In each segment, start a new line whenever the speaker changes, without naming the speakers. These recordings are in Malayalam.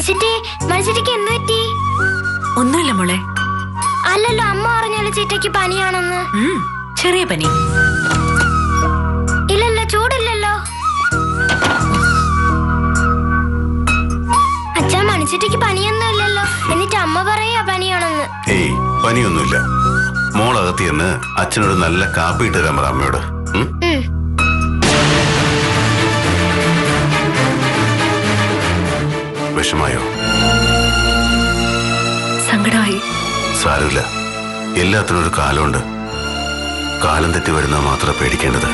മനുഷ്യക്ക് എന്ത് പറ്റി?
ഒന്നുമില്ല മോളെ.
അല്ലല്ലോ, അമ്മ പറഞ്ഞാലും ചീറ്റയ്ക്ക് പനിയാണെന്ന്.
ചെറിയ പനി.
ഇല്ലല്ലോ, ചൂടില്ലല്ലോ. അച്ഛാ, മനുഷ്യക്ക് പനിയൊന്നും ഇല്ലല്ലോ. എന്നിട്ട് അമ്മ പറയാ പനിയാണെന്ന്.
ഏയ്, പനിയൊന്നുമില്ല. മോളകത്തിയെന്ന് അച്ഛനോട് നല്ല കാപ്പി ഇട്ട് തരാൻ പറ അമ്മയോട്. വിഷമായോ?
സങ്കടമായി.
സാരമില്ല, എല്ലാത്തിനും ഒരു കാലമുണ്ട്. കാലം തെറ്റി വരുന്നത് മാത്രമേ പേടിക്കേണ്ടത്.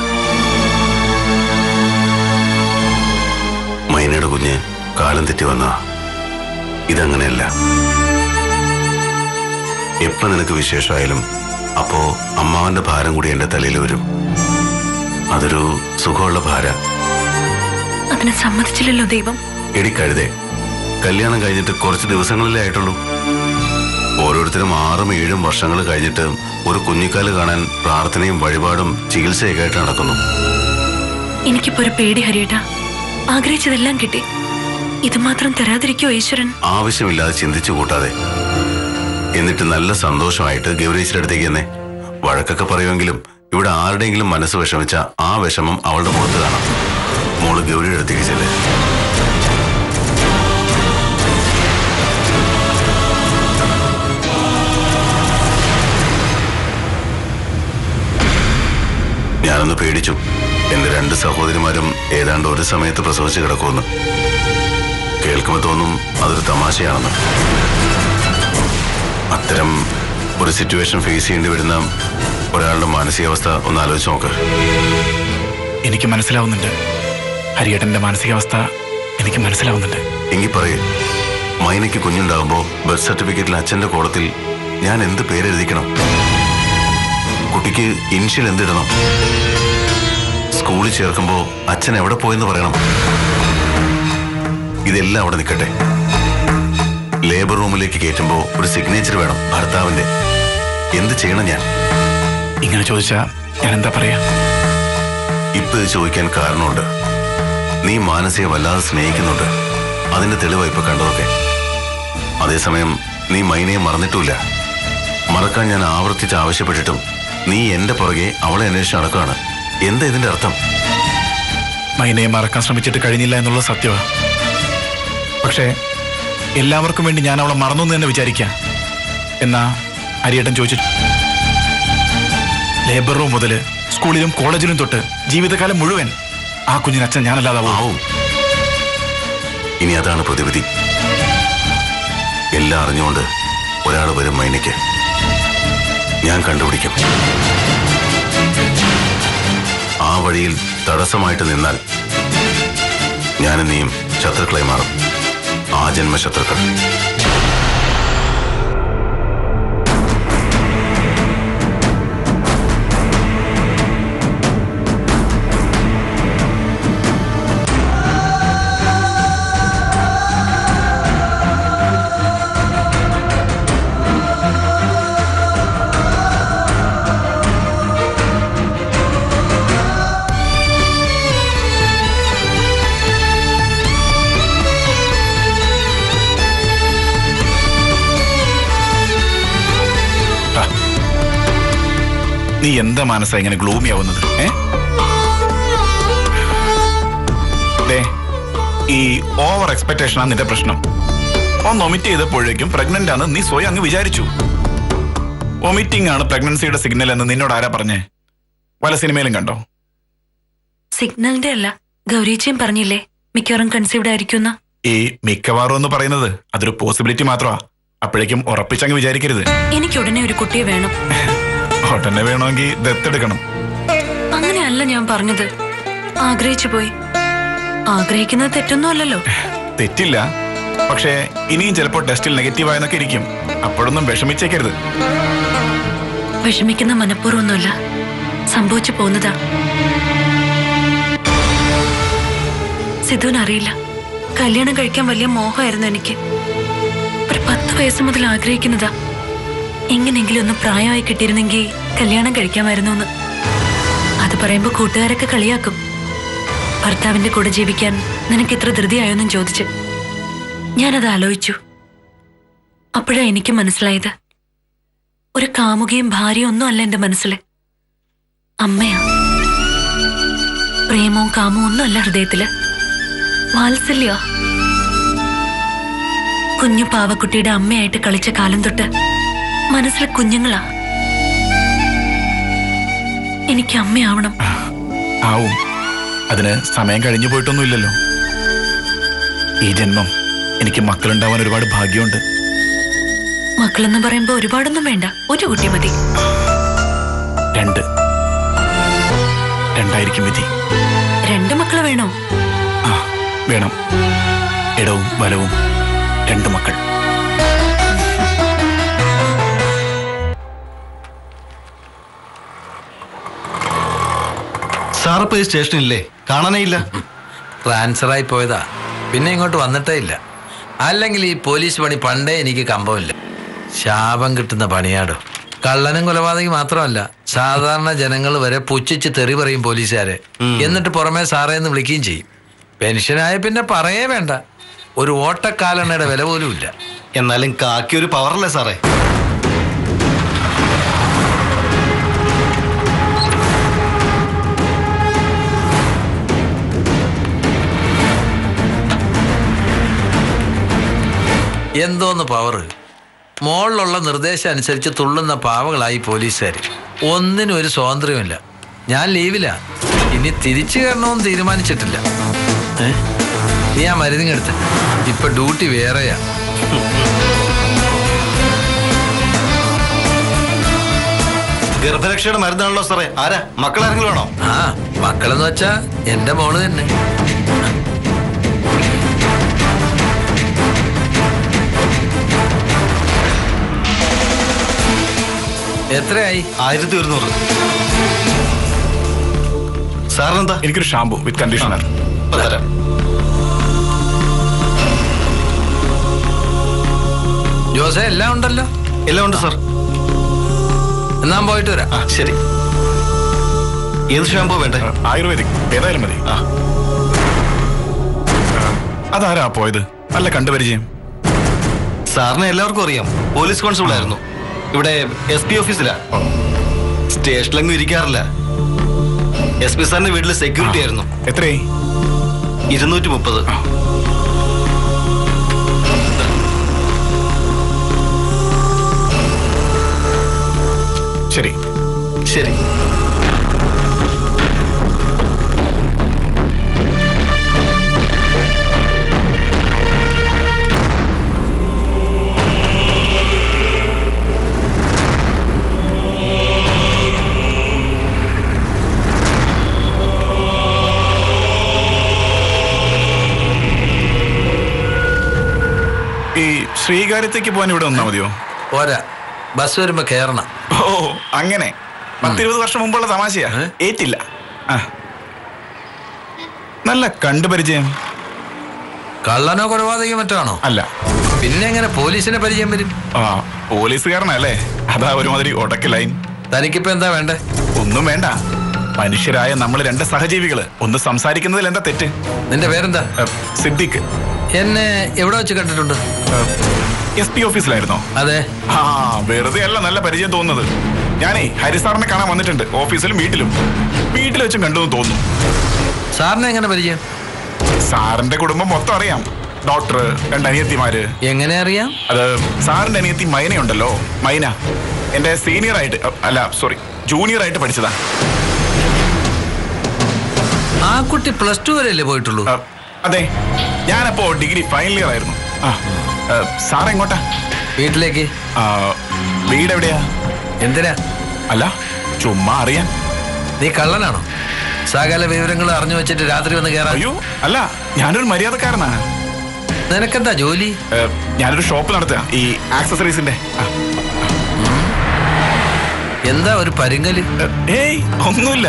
മൈനയുടെ കുഞ്ഞ് കാലം തെറ്റി വന്ന ഇതങ്ങനെയല്ല. എപ്പോ നിനക്ക് വിശേഷമായാലും അപ്പോ അമ്മാവന്റെ ഭാരം കൂടി എന്റെ തലയിൽ വരും. അതൊരു സുഖമുള്ള ഭാര.
അതിനെ സമ്മതിച്ചില്ലല്ലോ ദൈവം.
എടിക്കഴുതേ, കല്യാണം കഴിഞ്ഞിട്ട് കുറച്ച് ദിവസങ്ങളിലേ ആയിട്ടുള്ളൂ. ഓരോരുത്തരും 6-7 വർഷങ്ങൾ കഴിഞ്ഞിട്ട് ഒരു കുഞ്ഞിക്കാല് കാണാൻ പ്രാർത്ഥനയും വഴിപാടും ചികിത്സയൊക്കെ ആയിട്ട് നടക്കുന്നു.
എനിക്കിപ്പോ ഒരു പേടി ഹരിയേട്ടാ. ആഗ്രഹിച്ചതെല്ലാം കിട്ടി. ഇത് മാത്രം തരാതിരിക്കോ ഈശ്വരൻ?
ആവശ്യമില്ലാതെ ചിന്തിച്ചു കൂട്ടാതെ. എന്നിട്ട് നല്ല സന്തോഷമായിട്ട് ഗൗരീശ്വരുടെ അടുത്തേക്ക് തന്നെ. വഴക്കൊക്കെ പറയുമെങ്കിലും ഇവിടെ ആരുടെയെങ്കിലും മനസ്സ് വിഷമിച്ച ആ വിഷമം അവളുടെ മുഖത്ത് കാണാം. മോള് ഗൗരിയുടെ അടുത്തേക്ക് ചെല്ലേ. ഞാനൊന്ന് പേടിച്ചു. എന്റെ 2 സഹോദരിമാരും ഏതാണ്ട് ഒരു സമയത്ത് പ്രസവിച്ച് കിടക്കുമെന്ന് കേൾക്കുമ്പോൾ തോന്നും അതൊരു തമാശയാണെന്ന്. അത്തരം ഒരു സിറ്റുവേഷൻ ഫേസ് ചെയ്യേണ്ടി വരുന്ന ഒരാളുടെ മാനസികാവസ്ഥ ഒന്ന് ആലോചിച്ച് നോക്ക്.
എനിക്ക് മനസ്സിലാവുന്നുണ്ട് ഹരിയേട്ടന്റെ മാനസികാവസ്ഥ. എനിക്ക് മനസ്സിലാവുന്നുണ്ട്.
എങ്കിൽ പറയേ, മൈനയ്ക്ക് കുഞ്ഞുണ്ടാകുമ്പോ ബർത്ത് സർട്ടിഫിക്കറ്റിൽ അച്ഛന്റെ കോളത്തിൽ ഞാൻ എന്ത് പേരെഴുതിക്കണം? കുട്ടിക്ക് ഇനിഷ്യൽ എന്തിടണം? സ്കൂളിൽ ചേർക്കുമ്പോ അച്ഛൻ എവിടെ പോയെന്ന് പറയണം? ഇതെല്ലാം അവിടെ നിൽക്കട്ടെ. ലേബർ റൂമിലേക്ക് കയറ്റുമ്പോ ഒരു സിഗ്നേച്ചർ വേണം ഭർത്താവിന്റെ. എന്ത് ചെയ്യണം ഞാൻ?
ഇങ്ങനെ ചോദിച്ചാ ഞാൻ എന്താ പറയാ?
ഇപ്പൊ ഇത് ചോദിക്കാൻ കാരണമുണ്ട്. നീ മാനസിക വല്ലാതെ സ്നേഹിക്കുന്നുണ്ട്. അതിന്റെ തെളിവാ ഇപ്പൊ കണ്ടതൊക്കെ. അതേസമയം നീ മൈനയെ മറന്നിട്ടില്ല. മറക്കാൻ ഞാൻ ആവർത്തിച്ച് ആവശ്യപ്പെട്ടിട്ടും നീ എന്റെ പുറകെ അവളെ അന്വേഷിച്ച് നടക്കുകയാണ്. എന്താ ഇതിന്റെ അർത്ഥം?
മൈനയെ മറക്കാൻ ശ്രമിച്ചിട്ട് കഴിഞ്ഞില്ല എന്നുള്ളത് സത്യമാണ്. പക്ഷേ എല്ലാവർക്കും വേണ്ടി ഞാൻ അവളെ മറന്നു എന്ന് തന്നെ വിചാരിക്കാം. എന്നാ ഹരിയേട്ടൻ ചോദിച്ചു, ലേബർ റൂം മുതൽ സ്കൂളിലും കോളേജിലും തൊട്ട് ജീവിതകാലം മുഴുവൻ ആ കുഞ്ഞിന് അച്ഛൻ ഞാനല്ലാതാവും.
ഇനി അതാണ് പ്രതിവിധി. എല്ലാം അറിഞ്ഞുകൊണ്ട് ഒരാൾ വരും മൈനയ്ക്ക്. ഞാൻ കണ്ടുപിടിക്കും. ആ വഴിയിൽ തടസ്സമായിട്ട് നിന്നാൽ ഞാനും നീയും ശത്രുക്കളായി മാറും. ആ ജന്മ ശത്രുക്കൾ.
നീ എന്താ മനസ്സാ ഇങ്ങനെ ഗ്ലൂമി ആവുന്നത്? ഈ ഓവർ എക്സ്പെക്ടേഷനാണ് നിന്റെ പ്രശ്നം. ഒന്ന് ഒമിറ്റ് ചെയ്തപ്പോഴേക്കും പ്രഗ്നന്റ് ആണ് നീ സ്വയം അങ്ങ് വിചാരിച്ചു. ഒമിറ്റിംഗ് ആണ് പ്രഗ്നൻസിയുടെ സിഗ്നൽ എന്ന് നിന്നോട് ആരാ പറഞ്ഞേ? പല സിനിമയിലും കണ്ടോ?
സിഗ്നലിന്റെ അല്ല, ഗൗരീച്ചയും പറഞ്ഞില്ലേ മിക്കവാറും കൺസീവ്ഡ് ആയിരിക്കുന്ന.
ഈ മിക്കവാറും എന്ന് പറയുന്നത് അതൊരു പോസിബിലിറ്റി മാത്രമാ. അപ്പോഴേക്കും ഉറപ്പിച്ചങ്ങ് വിചാരിക്കരുത്.
എനിക്ക് ഉടനെ ഒരു കുട്ടിയെ വേണം.
ഉടനെ വേണമെങ്കിൽ ദത്തെടുക്കണം.
അങ്ങനെയല്ല ഞാൻ പറഞ്ഞത്. ആഗ്രഹിച്ചു പോയി. ആഗ്രഹിക്കുന്നത് തെറ്റൊന്നും അല്ലല്ലോ.
തെറ്റില്ല. പക്ഷേ ഇനിയും ചിലപ്പോൾ ടെസ്റ്റിൽ നെഗറ്റീവായെന്നൊക്കെ ഇരിക്കും. അപ്പോഴൊന്നും വിഷമിച്ചേക്കരുത്.
വിഷമിക്കുന്ന മനഃപൂർവ്വമൊന്നുമല്ല, സംഭവിച്ചു പോകുന്നതാ. സിധുവിനറിയില്ല, കല്യാണം കഴിക്കാൻ വലിയ മോഹമായിരുന്നു എനിക്ക്. ഒരു 10 വയസ്സ് മുതൽ ആഗ്രഹിക്കുന്നതാ. എങ്ങനെങ്കിലും ഒന്ന് പ്രായമായി കിട്ടിയിരുന്നെങ്കിൽ കല്യാണം കഴിക്കാമായിരുന്നു എന്ന്. അത് പറയുമ്പോ കൂട്ടുകാരൊക്കെ കളിയാക്കും. ഭർത്താവിന്റെ കൂടെ ജീവിക്കാൻ നിനക്ക് എത്ര ധൃതിയായോന്നും ചോദിച്ച്. ഞാനത് ആലോചിച്ചു. അപ്പോഴാ എനിക്ക് മനസ്സിലായത്, ഒരു കാമുകയും ഭാര്യയും ഒന്നും അല്ല എന്റെ മനസ്സില്, അമ്മയാ. പ്രേമവും കാമവും ഒന്നും അല്ല ഹൃദയത്തില്, വാത്സല്യ. കുഞ്ഞു പാവക്കുട്ടിയുടെ അമ്മയായിട്ട് കളിച്ച കാലം തൊട്ട് മനസ്സിലെ കുഞ്ഞുങ്ങളാ. എനിക്ക് അമ്മയാവണം.
ആവും. അതിന് സമയം കഴിഞ്ഞു പോയിട്ടൊന്നുമില്ലല്ലോ. ഈ ജന്മം എനിക്ക് മക്കളുണ്ടാവാൻ ഒരുപാട് ഭാഗ്യമുണ്ട്.
മക്കളെന്ന് പറയുമ്പോ ഒരുപാടൊന്നും വേണ്ട, ഒരു കുട്ടി മതി.
രണ്ടായിരിക്കും വിധി.
2 മക്കള് വേണോ?
ആ, വേണം. ഇടവും വലവും 2 മക്കൾ.
സാറപ്പോ ഈ സ്റ്റേഷനില്ലേ? കാണാനേ ഇല്ല.
ട്രാൻസ്ഫറായി പോയതാ, പിന്നെ ഇങ്ങോട്ട് വന്നിട്ടേ ഇല്ല. അല്ലെങ്കിൽ ഈ പോലീസ് പണി പണ്ടേ എനിക്ക് കമ്പമില്ല. ശാപം കിട്ടുന്ന പണിയാടോ. കള്ളനും കൊലപാതകി മാത്രമല്ല, സാധാരണ ജനങ്ങൾ വരെ പുച്ഛിച്ച് തെറി പറയും പോലീസുകാരെ. എന്നിട്ട് പുറമെ സാറേന്ന് വിളിക്കുകയും ചെയ്യും. പെൻഷനായ പിന്നെ പറയേ വേണ്ട, ഒരു ഓട്ടക്കാലെണ്ണയുടെ വില പോലും ഇല്ല.
എന്നാലും കാക്കി ഒരു പവറല്ലേ സാറേ?
എന്തോന്ന് പവറ്? മോളിലുള്ള നിർദ്ദേശം അനുസരിച്ച് തുള്ളുന്ന പാവകളായി പോലീസുകാർ. ഒന്നിനും ഒരു സ്വാതന്ത്ര്യമില്ല. ഞാൻ ലീവിലാ, ഇനി തിരിച്ചു കയറണമെന്ന് തീരുമാനിച്ചിട്ടില്ല. നീ ആ മരുന്നിങ്ങെടുത്ത്, ഇപ്പൊ ഡ്യൂട്ടി വേറെയാ.
ഗർഭരക്ഷയുടെ മരുന്നാണല്ലോ സാറേ. ആരാ? മക്കളാരെങ്കിലും വേണോ?
ആ, മക്കളെന്ന് വെച്ചാ എന്റെ മോള് തന്നെ. എത്രയായി?
1100. സാറിനെന്താ?
എനിക്കൊരു ഷാമ്പു വിത്ത് കണ്ടീഷണർ.
തരാം.
ജോസേ, എല്ലാം ഉണ്ടല്ലോ?
എല്ലാം ഉണ്ട് സാർ.
എന്നാ പോയിട്ട് വരാം.
ആ, ശരി. ഏത് ഷാമ്പോ വേണ്ടേ?
ആയുർവേദിക് ഏതായാലും മതി. അതാരാ പോയത്? നല്ല കണ്ടുപരിചയം.
സാറിനെ എല്ലാവർക്കും അറിയാം. പോലീസ് കോൺസ്റ്റബിൾ ആയിരുന്നു. ഇവിടെ SP ഓഫീസിലാ. സ്റ്റേഷനിലൊന്നും ഇരിക്കാറില്ല. SP സാറിന്റെ വീട്ടില് സെക്യൂരിറ്റി ആയിരുന്നു.
എത്രയായി?
230.
ശരി
ശരി.
ഈ ശ്രീകാര്യത്തേക്ക് പോകാൻ ഇവിടെ വന്നാ മതിയോ?
പോരാ, ബസ് വരുമ്പോ കേറണം.
ഓ, അങ്ങനെ 10-20 വർഷം മുമ്പുള്ള തമാശയാ. ഏറ്റില്ല. നല്ല കണ്ടുപരിചയം.
കള്ളനോ കൊലപാതകയോ മറ്റാണോ?
അല്ല.
പിന്നെ എങ്ങനെ പോലീസിനെ പരിചയം വരും?
ആ, പോലീസുകാരനല്ലേ, അതാ ഒരുമാതിരി ഉടക്ക് ലൈൻ.
തനിക്കിപ്പോ എന്താ വേണ്ടേ?
ഒന്നും വേണ്ട. മനുഷ്യരായ നമ്മൾ 2 സഹജീവികള് ഒന്ന് സംസാരിക്കുന്നതിൽ എന്താ തെറ്റ്?
നിന്റെ പേരെന്താ?
സിദ്ദിഖ്.
എന്നെ എവിടെ വെച്ച് കണ്ടിട്ടുണ്ട്?
SP ഓഫീസിലായിരുന്നോ?
അതെ.
ആ, വെറുതെ അല്ല നല്ല പരിചയം തോന്നുന്നത്. ഞാനേ ഹരിസാറിനെ കാണാൻ വന്നിട്ടുണ്ട്, ഓഫീസിലും വീട്ടിലും. വീട്ടിൽ വെച്ചും കണ്ടെന്ന് തോന്നുന്നു.
സാറിനെ എങ്ങനെ പരിചയം?
സാറിന്റെ കുടുംബം മൊത്തം അറിയാം. ഡോക്ടർ, 2 അനിയത്തിമാര്.
എങ്ങനെ അറിയാം?
അത് സാറിന്റെ അനിയത്തി മൈനയുണ്ടല്ലോ, മൈന എന്റെ സീനിയർ ആയിട്ട്, അല്ല സോറി, ജൂനിയർ ആയിട്ട് പഠിച്ചതാ.
ആ കുട്ടി +2 വരെയല്ലേ പോയിട്ടുള്ളൂ?
അതെ, ഞാനപ്പോ ഡിഗ്രി ഫൈനൽ ഇയർ ആയിരുന്നു. സാർ എങ്ങോട്ടാ?
വീട്ടിലേക്ക്.
വീട് എവിടെയാ?
എന്തിനാ?
അല്ല, ചുമ്മാ അറിയാൻ.
നീ കള്ളനാണോ? സകല വിവരങ്ങൾ അറിഞ്ഞു വെച്ചിട്ട് രാത്രി വന്ന് കയറാം?
അയ്യോ അല്ല, ഞാനൊരു മര്യാദക്കാരനാ.
നിനക്കെന്താ ജോലി?
ഞാനൊരു ഷോപ്പ് നടത്തുക, ഈ ആക്സസറീസിന്റെ.
എന്താ ഒരു പരിങ്ങല്?
ഏയ് ഒന്നുമില്ല.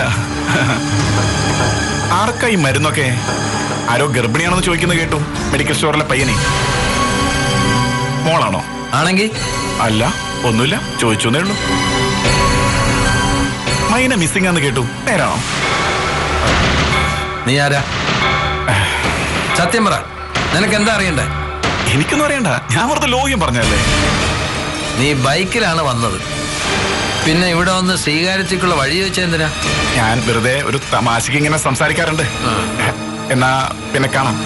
ആർക്കാ ഈ മരുന്നൊക്കെ? ആരോ ഗർഭിണിയാണെന്ന് ചോദിക്കുന്നത് കേട്ടു, മെഡിക്കൽ സ്റ്റോറിലെ പയ്യനെ. മോളാണോ?
ആണെങ്കിൽ
അല്ല, ഒന്നുമില്ല, ചോദിച്ചേ ഉള്ളൂ. മൈന മിസ്സിംഗ് ആണെന്ന് കേട്ടു, നേരാണോ?
നീ ആരാ? സത്യം പറ, നിനക്ക് എന്താ അറിയണ്ടേ?
എനിക്കൊന്നും അറിയണ്ട, ഞാൻ വെറുതെ ലോഹ്യം പറഞ്ഞല്ലേ.
നീ ബൈക്കിലാണ് വന്നത്, പിന്നെ ഇവിടെ വന്ന് സ്വീകാര്യത്തേക്കുള്ള വഴി ചോദിച്ചെന്തിനാ?
ഞാൻ വെറുതെ ഒരു തമാശക്ക് ഇങ്ങനെ സംസാരിക്കാറുണ്ട്. എന്നാ പിന്നെ കാണാം.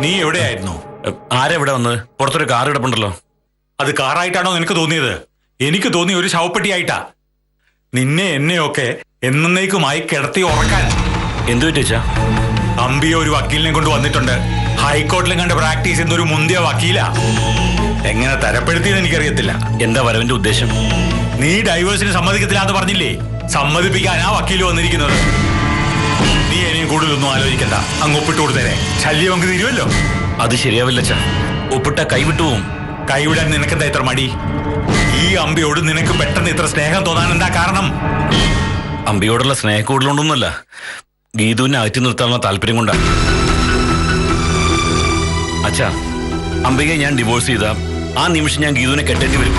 നീ എവിടെയായിരുന്നു? ആരെവിടെ വന്നത്? പുറത്തൊരു കാർ കിടപ്പുണ്ടല്ലോ. അത് കാറായിട്ടാണോ നിനക്ക് തോന്നിയത്? എനിക്ക് തോന്നി ഒരു ശവപ്പെട്ടിയായിട്ടാ. നിന്നെ എന്നെയൊക്കെ എന്നേക്കുമായി കിടത്തി ഉറക്കാൻ.
എന്തു പറ്റിച്ചാ?
അമ്പിയ ഒരു വക്കീലിനെ കൊണ്ട് വന്നിട്ടുണ്ട്. ഹൈക്കോർട്ടിലും കണ്ട് പ്രാക്ടീസ് ചെയ്യുന്ന ഒരു മുന്തിയ വക്കീലാ. എങ്ങനെ തരപ്പെടുത്തിയെന്ന് എനിക്കറിയത്തില്ല.
എന്താ വരവിന്റെ ഉദ്ദേശം?
നീ ഡൈവേഴ്സിന് സമ്മതിക്കത്തില്ലാന്ന് പറഞ്ഞില്ലേ? സമ്മതിപ്പിക്കാനാ വക്കീല് വന്നിരിക്കുന്നത്. നീ ഇനിയും കൂടുതലൊന്നും ആലോചിക്കണ്ട, അങ്ങ് ഒപ്പിട്ട് കൊടുത്തേരെ. ശല്യം അങ്ങ് തീരുമല്ലോ.
അത് ശരിയാവില്ല അച്ഛാ, ഒപ്പിട്ട കൈവിട്ടു പോവും.
കൈവിടാൻ നിനക്കെന്താ ഇത്ര മടി? ഈ അമ്പിയോട് നിനക്ക് പെട്ടെന്ന് ഇത്ര സ്നേഹം തോന്നാൻ എന്താ കാരണം?
അമ്പിയോടുള്ള സ്നേഹക്കൂടുതലൊന്നുമല്ല, ഗീതുവിനെ അകറ്റി നിർത്താനുള്ള താല്പര്യം കൊണ്ടാ. അച്ഛാ, അംബികയെ ഞാൻ ഡിവോഴ്സ് ചെയ്ത ആ നിമിഷം ഞാൻ ഗീതുവിനെ കെട്ടേണ്ടി വരും.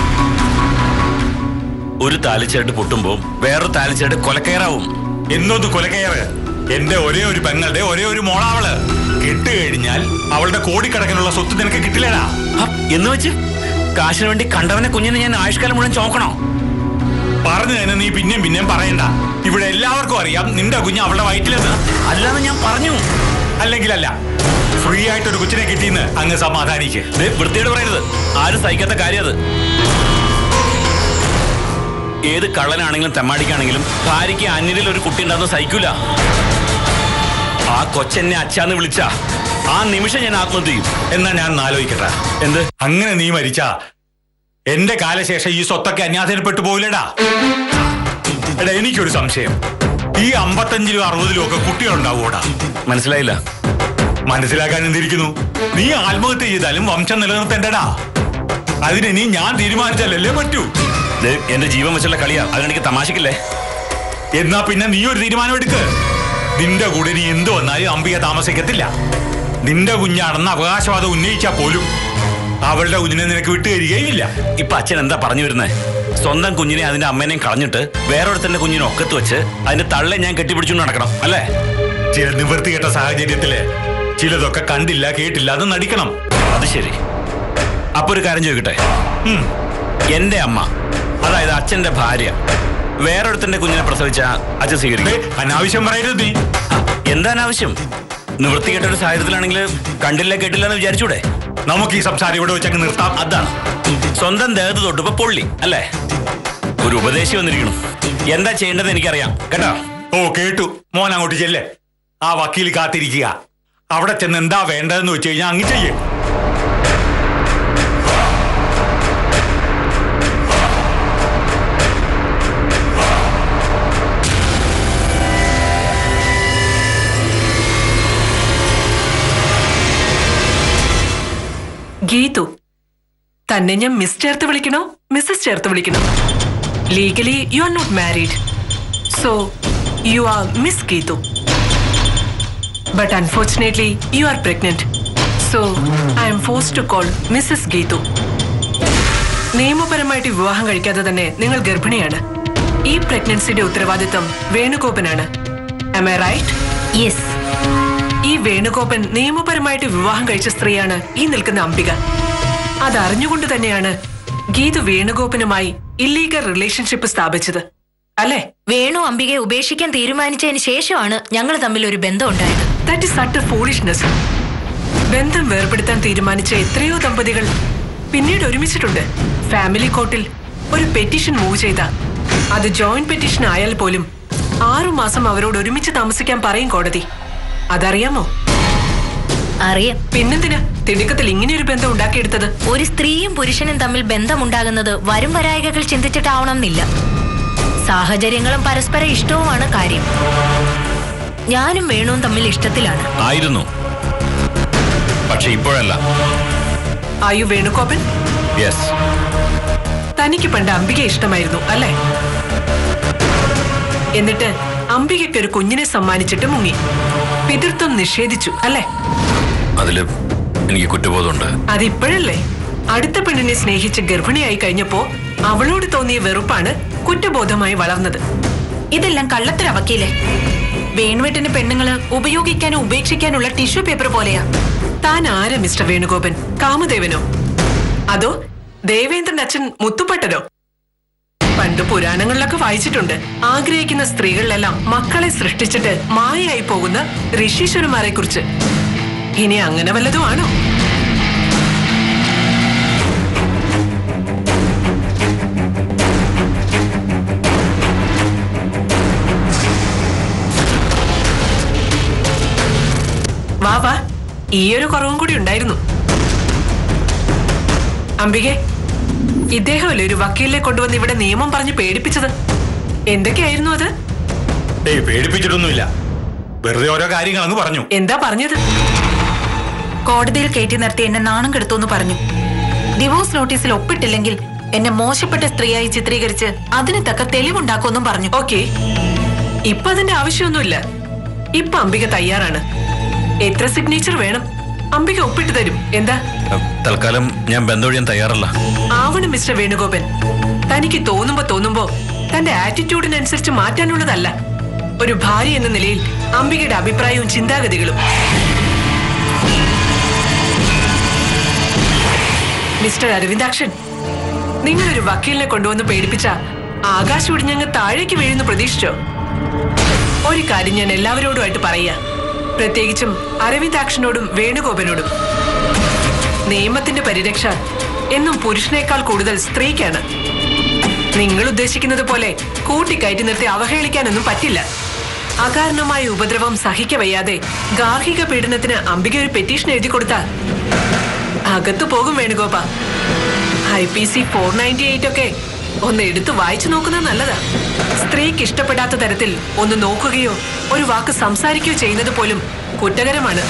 ഒരു താലിച്ചേട്ട് പൊട്ടുമ്പോ വേറൊരു താലിച്ചേട്ട് കൊലക്കയറാവും.
എന്നൊന്ന് കൊലക്കയറ്. എന്റെ ഒരേ ഒരു പെങ്ങളുടെ ഒരേ ഒരു മോളാവള്. കെട്ട് കഴിഞ്ഞാൽ അവളുടെ കോടിക്കണക്കിനുള്ള സ്വത്ത് നിനക്ക് കിട്ടില്ലടാ.
എന്ന് വെച്ച് കാശിന് വേണ്ടി കണ്ടവനെ കുഞ്ഞിനെ ഞാൻ ആയുഷ്കാലം മുഴുവൻ ചോക്കണോ?
പറഞ്ഞു തന്നെ നീ പിന്നെയും പിന്നെയും പറയണ്ട. ഇവിടെ എല്ലാവർക്കും അറിയാം നിന്റെ കുഞ്ഞ് അവളുടെ വയറ്റിലെന്ന്.
അല്ലാതെ ഞാൻ പറഞ്ഞു.
അല്ലെങ്കിലല്ല, ഫ്രീ ആയിട്ട് ഒരു കൊച്ചിനെ കിട്ടിയെന്ന് അങ്ങ് സമാധാനിക്ക്.
വൃത്തിയോട് പറയരുത്, ആരും സഹിക്കാത്ത കാര്യം അത്. ഏത് കള്ളനാണെങ്കിലും തെമ്മാടിക്കാണെങ്കിലും ഭാര്യയ്ക്ക് അന്യരിൽ ഒരു കുട്ടി ഉണ്ടാകുന്ന സഹിക്കൂല. ആ കൊച്ചെന്നെ അച്ഛാന്ന് വിളിച്ച ആ നിമിഷം ഞാൻ ആത്മഹത്യ ചെയ്യും.
എന്നാ ഞാൻ ആലോചിക്കട്ടെ.
എന്ത്?
അങ്ങനെ നീ മരിച്ച എന്റെ കാലശേഷം ഈ സ്വത്തൊക്കെ അന്യാധീനപ്പെട്ടു പോയില്ലടാ. എടാ, എനിക്കൊരു സംശയം. ഈ 55-ലും 60-ലും ഒക്കെ കുട്ടികളുണ്ടാവൂടാ?
മനസ്സിലായില്ല.
മനസ്സിലാക്കാൻ എന്തിരിക്കുന്നു? നീ ആത്മഹത്യ ചെയ്താലും വംശം നിലനിർത്തേണ്ടടാ. അതിന് നീ ഞാൻ തീരുമാനിച്ചാലല്ലേ പറ്റൂ.
എന്റെ ജീവൻ വെച്ചുള്ള കളിയാ, അതിനെനിക്ക് തമാശക്കില്ലേ.
എന്നാ പിന്നെ നീ ഒരു തീരുമാനം എടുക്ക്. നിന്റെ കൂടെ നീ എന്ത് വന്നാലും അംബിക താമസിക്കത്തില്ല. നിന്റെ കുഞ്ഞാണെന്ന് അവകാശവാദം ഉന്നയിച്ചാൽ പോലും അവളുടെ കുഞ്ഞിനെ നിനക്ക് വിട്ടുതരികയില്ല.
ഇപ്പൊ അച്ഛൻ എന്താ പറഞ്ഞു വരുന്നേ? സ്വന്തം കുഞ്ഞിനെ അതിന്റെ അമ്മേനെയും കളഞ്ഞിട്ട് വേറൊരുത്തന്റെ കുഞ്ഞിനെ ഒക്കത്ത് വെച്ച് അതിന്റെ തള്ളെ ഞാൻ കെട്ടിപ്പിടിച്ചുകൊണ്ട് നടക്കണം അല്ലേ?
ചില നിവൃത്തികെട്ട സാഹചര്യത്തില് ചിലതൊക്കെ കണ്ടില്ല കേട്ടില്ല അത് നടിക്കണം.
അത് ശരി. അപ്പൊ ഒരു കാര്യം ചോദിക്കട്ടെ, എന്റെ അമ്മ, അതായത് അച്ഛന്റെ ഭാര്യ, വേറൊരുത്തന്റെ കുഞ്ഞിനെ പ്രസവിച്ച അച്ഛൻ സ്വീകരിക്കും?
അനാവശ്യം പറയരുത് നീ.
എന്താ അനാവശ്യം? നിവൃത്തികെട്ട ഒരു സാഹചര്യത്തിലാണെങ്കിൽ കണ്ടില്ല കേട്ടില്ല എന്ന് വിചാരിച്ചൂടെ?
നമുക്ക് ഈ സംസാരം ഇവിടെ വെച്ചങ്ങ് നിർത്താം.
അതാണ് സ്വന്തം ദേഹത്ത് തൊട്ടിപ്പോ പൊള്ളി അല്ലേ? ഒരു ഉപദേശി വന്നിരിക്കണം. എന്താ ചെയ്യേണ്ടത് എനിക്കറിയാം കേട്ടോ.
ഓ, കേട്ടു. മോൻ അങ്ങോട്ട് ചെല്ലേ. ആ വക്കീൽ കാത്തിരിക്കുക. അവിടെ ചെന്ന് എന്താ വേണ്ടതെന്ന് വെച്ച് കഴിഞ്ഞാൽ അങ്ങ് ചെയ്യേ.
ഗീതു, തന്നെ ഞാൻ മിസ് ചേർത്ത് വിളിക്കണോ മിസ്സസ് ചേർത്ത് വിളിക്കണോ? Legally you are not married, so you are miss Geethu. But unfortunately you are pregnant, so I am forced to call Mrs Geethu. നിയമപരമായിട്ട് വിവാഹം കഴിക്കാതെ തന്നെ നിങ്ങൾ ഗർഭിണിയാണ്. ഈ പ്രഗ്നൻസിയുടെ ഉത്തരവാദിത്വം വേണുഗോപനാണ്. Am I right?
യെസ്.
ഈ വേണുഗോപൻ നിയമപരമായിട്ട് വിവാഹം കഴിച്ച സ്ത്രീയാണ് ഈ നിൽക്കുന്ന അംബിക. അതറിഞ്ഞുകൊണ്ട് തന്നെയാണ് ഗീതു വേണുഗോപനുമായി ഇല്ലീഗൽ റിലേഷൻഷിപ്പ് സ്ഥാപിച്ചത് അല്ലേ?
വേണു അംബികയെ ഉപേക്ഷിക്കാൻ തീരുമാനിച്ചതിന് ശേഷമാണ് ഞങ്ങൾ തമ്മിൽ ഒരു ബന്ധം ഉണ്ടായത്.
That is utter foolishness. ബന്ധം വേർപെടുത്താൻ തീരുമാനിച്ച എത്രയോ ദമ്പതികൾ പിന്നീട് ഒരുമിച്ചിട്ടുണ്ട്. ഫാമിലി കോർട്ടിൽ ഒരു പെറ്റീഷൻ മൂവ് ചെയ്ത അത് ജോയിന്റ് പെറ്റീഷൻ ആയാൽ പോലും 6 മാസം അവരോട് ഒരുമിച്ച് താമസിക്കാൻ പറയും കോടതി. അതറിയാമോ?
അറിയാം.
പിന്നെന്തിനാ തിടുക്കത്തിൽ ഇങ്ങനെ ഒരു ബന്ധം ഉണ്ടാക്കിയെടുത്തത്?
ഒരു സ്ത്രീയും പുരുഷനും തമ്മിൽ ബന്ധമുണ്ടാകുന്നത് വരും വരായികകൾ ചിന്തിച്ചിട്ടാവണം എന്നില്ല. സാഹചര്യങ്ങളും പരസ്പര ഇഷ്ടവുമാണ് കാര്യം. ഞാനും വേണുവും തമ്മിൽ ഇഷ്ടത്തിലാണ്.
ആയിരുന്നു, പക്ഷെ ഇപ്പോഴല്ല.
ആയു വേണുഗോപൻ,
യെസ്.
തനിക്ക് പണ്ട് അംബിക ഇഷ്ടമായിരുന്നു അല്ലേ? എന്നിട്ട് അംബികയ്ക്ക് ഒരു കുഞ്ഞിനെ സമ്മാനിച്ചിട്ട് മുങ്ങി, പിതൃത്വം നിഷേധിച്ചു അല്ലേ?
അതില് എനിക്ക് കുറ്റബോധമുണ്ട്.
അതിപ്പോഴല്ലേ? അടുത്ത പെണ്ണിനെ സ്നേഹിച്ച് ഗർഭിണിയായി കഴിഞ്ഞപ്പോ അവളോട് തോന്നിയ വെറുപ്പാണ് കുറ്റബോധമായി വളർന്നത്.
ഇതെല്ലാം കള്ളത്തര വക്കീലെ. വേണുവേട്ടന് പെണ്ണുങ്ങള് ഉപയോഗിക്കാനോ ഉപേക്ഷിക്കാനുള്ള ടിഷ്യൂ പേപ്പർ പോലെയാ.
താൻ ആരാ മിസ്റ്റർ വേണുഗോപൻ? കാമദേവനോ? അതോ ദേവേന്ദ്രന്റെ അച്ഛൻ മുത്തുപ്പട്ടനോ? പണ്ട് പുരാണങ്ങളിലൊക്കെ വായിച്ചിട്ടുണ്ട്, ആഗ്രഹിക്കുന്ന സ്ത്രീകളിലെല്ലാം മക്കളെ സൃഷ്ടിച്ചിട്ട് മായയായി പോകുന്ന ഋഷീശ്വരന്മാരെ കുറിച്ച്. ഇനി അങ്ങനെ വല്ലതും ആണോ? വാ, ഈയൊരു കുറവും കൂടി ഉണ്ടായിരുന്നു. അംബികെ, ഇദ്ദേഹമല്ലേ ഒരു വക്കീലിനെ കൊണ്ടുവന്ന് ഇവിടെ നിയമം പറഞ്ഞ് പേടിപ്പിച്ചത്? എന്തൊക്കെയായിരുന്നു അത്?
പേടിപ്പിച്ചിട്ടൊന്നുമില്ല, വെറുതെ ഓരോ കാര്യങ്ങൾ അങ്ങ് പറഞ്ഞു.
എന്താ പറഞ്ഞത്?
കോടതിയിൽ കയറ്റി നിർത്തി എന്നെ നാണം കെടുത്തുമെന്ന് പറഞ്ഞു. ഡിവോഴ്സ് നോട്ടീസിൽ ഒപ്പിട്ടില്ലെങ്കിൽ എന്നെ മോശപ്പെട്ട സ്ത്രീയായി ചിത്രീകരിച്ച് അതിന് തക്ക തെളിവുണ്ടാക്കുമെന്നും പറഞ്ഞു.
ഓക്കെ, ഇപ്പൊ അതിന്റെ ആവശ്യമൊന്നുമില്ല. ഇപ്പൊ അംബിക തയ്യാറാണ്. എത്ര സിഗ്നേച്ചർ വേണം? അംബിക ഒപ്പിട്ട് തരും. എന്താ?
തൽക്കാലം ഞാൻ ബന്ധമൊഴിയാൻ തയ്യാറല്ല.
ആവണം മിസ്റ്റർ വേണുഗോപൻ. തനിക്ക് തോന്നുമ്പോ തന്റെ ആറ്റിറ്റ്യൂഡിനനുസരിച്ച് മാറ്റാനുള്ളതല്ല. ഒരു ഭാര്യ എന്ന നിലയിൽ അംബികയുടെ അഭിപ്രായവും ചിന്താഗതികളും. മിസ്റ്റർ അരവിന്ദാക്ഷൻ, നിങ്ങളൊരു വക്കീലിനെ കൊണ്ടുവന്ന് പേടിപ്പിച്ച ആകാശ് ഒടിഞ്ഞങ്ങ് താഴേക്ക് വീഴുന്നു പ്രതീക്ഷിച്ചോ? ഒരു കാര്യം ഞാൻ എല്ലാവരോടുമായിട്ട് പറയാ, പ്രത്യേകിച്ചും അരവിന്ദാക്ഷനോടും വേണുഗോപനോടും. നിയമത്തിന്റെ പരിരക്ഷ എന്നും പുരുഷനേക്കാൾ കൂടുതൽ സ്ത്രീക്കാണ്. നിങ്ങൾ ഉദ്ദേശിക്കുന്നത് പോലെ കൂട്ടിക്കയറ്റി നിർത്തി അവഹേളിക്കാനൊന്നും പറ്റില്ല. അകാരണമായ ഉപദ്രവം സഹിക്കവയ്യാതെ ഗാർഹിക പീഡനത്തിന് അംബിക ഒരു പെറ്റീഷൻ എഴുതി കൊടുത്താൽ അകത്തു പോകും വേണുഗോപ. IPC 498 ഒക്കെ ഒന്ന് എടുത്തു വായിച്ചു നോക്കുന്നത് നല്ലതാ. സ്ത്രീക്ക് ഇഷ്ടപ്പെടാത്ത തരത്തിൽ ഒന്ന് നോക്കുകയോ ഒരു വാക്ക് സംസാരിക്കുകയോ ചെയ്യുന്നത് പോലും കുറ്റകരമാണ്.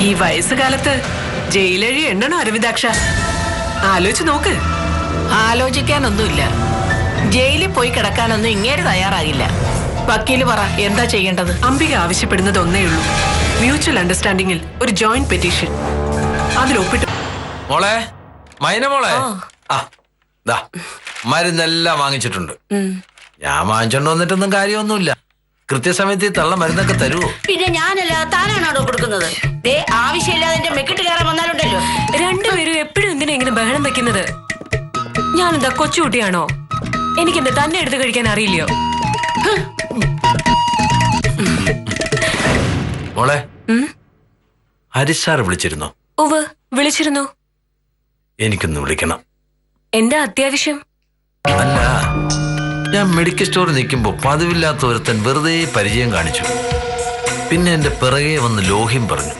ഈ വയസ്സുകാലത്ത് ജയിലഴി എണ്ണണോ അരവിന്ദാക്ഷ? ആലോചിച്ച് നോക്ക്.
ആലോചിക്കാനൊന്നുമില്ല. ജയിലിൽ പോയി കിടക്കാനൊന്നും ഇങ്ങേര് തയ്യാറാകില്ല. വക്കീല് പറ, എന്താ ചെയ്യേണ്ടത്?
അംബിക ആവശ്യപ്പെടുന്നത് ഒന്നേ ഉള്ളൂ, മ്യൂച്വൽ അണ്ടർസ്റ്റാൻഡിംഗിൽ ഒരു ജോയിന്റ് പെറ്റീഷൻ. അതിൽ ഒപ്പിട്ട്.
മോളെ, മൈന മോളെ, ദാ മരുന്നെല്ലാം വാങ്ങിച്ചിട്ടുണ്ട്. ഞാൻ വാങ്ങിച്ചോണ്ട് വന്നിട്ടൊന്നും കാര്യമൊന്നുമില്ല. കൃത്യസമയത്ത് തള്ള മരുന്നൊക്കെ തരുമോ?
പിന്നെ ഞാനല്ല, താനാണോ കൊടുക്കുന്നത്? ആവശ്യമില്ലാതെ മെക്കിട്ട് കയറാൻ വന്നാലുണ്ടല്ലോ.
രണ്ടുപേരും എപ്പോഴും എന്തിനാ ഇങ്ങനെ ബഹളം വെക്കുന്നത്? ഞാനെന്താ കൊച്ചുകുട്ടിയാണോ? എനിക്കെന്താ തന്നെ എടുത്ത് കഴിക്കാൻ അറിയില്ലയോ?
മോളെ, ഹരിസാർ വിളിച്ചിരുന്നോ?
ഉവ്വ്, വിളിച്ചിരുന്നു.
എനിക്കൊന്ന് വിളിക്കണം.
എന്താ അത്യാവശ്യം?
അല്ല, ഞാൻ മെഡിക്കൽ സ്റ്റോറിൽ നിൽക്കുമ്പോ പതിവില്ലാത്ത ഒരുത്തൻ വെറുതെ പരിചയം കാണിച്ചു. പിന്നെ എന്റെ പിറകെ വന്ന് ലോഹ്യം പറഞ്ഞു.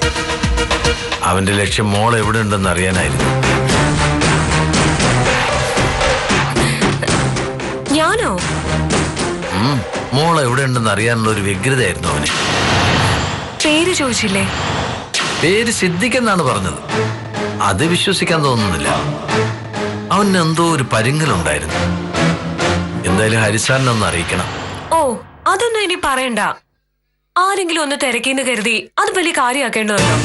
അവന്റെ ലക്ഷ്യം മോൾ എവിടെ ഉണ്ടെന്ന് അറിയാനായിരുന്നു.
ഞാനോ?
മോൾ എവിടെ ഉണ്ടെന്ന് അറിയാനുള്ള ഒരു വ്യഗ്രതയായിരുന്നു അവന്.
പേര് ചോദിച്ചില്ലേ?
പേര് സിദ്ദിഖെന്നാണ് പറഞ്ഞത്. അത് വിശ്വസിക്കാൻ തോന്നുന്നില്ല. അവന് എന്തോ ഒരു പരിങ്ങലുണ്ടായിരുന്നു. എന്തായാലും ഹരിസാറിനെ ഒന്ന് അറിയിക്കണം.
ഓ, അതൊന്നും ഇനി പറയണ്ട. ആരെങ്കിലും ഒന്ന് തിരക്കിന്ന് കരുതി അത് വലിയ കാര്യമാക്കേണ്ടതല്ലോ.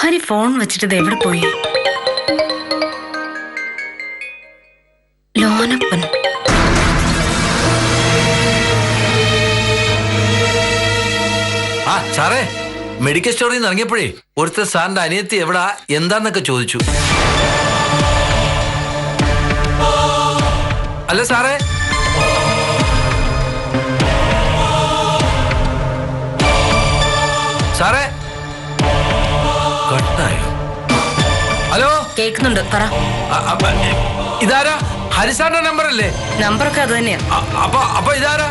ഹരി ഫോൺ വെച്ചിട്ട് എവിടെ പോയി? ലോനപ്പൻ.
സാറേ, മെഡിക്കൽ സ്റ്റോറിൽ നിന്ന് ഇറങ്ങിയപ്പോഴേ ഒരുത്തർ സാറിന്റെ അനിയത്തി എവിടാ എന്താന്നൊക്കെ ചോദിച്ചു. അല്ല സാറേ, സാറേ കട്ടായോ? ഹലോ,
കേൾക്കുന്നുണ്ട്, പറ.
ഇതാരാ? ഹരിസാറിന്റെ നമ്പർ അല്ലേ?
നമ്പറൊക്കെ അത് തന്നെയാ.
അപ്പൊ ഇതാരാ?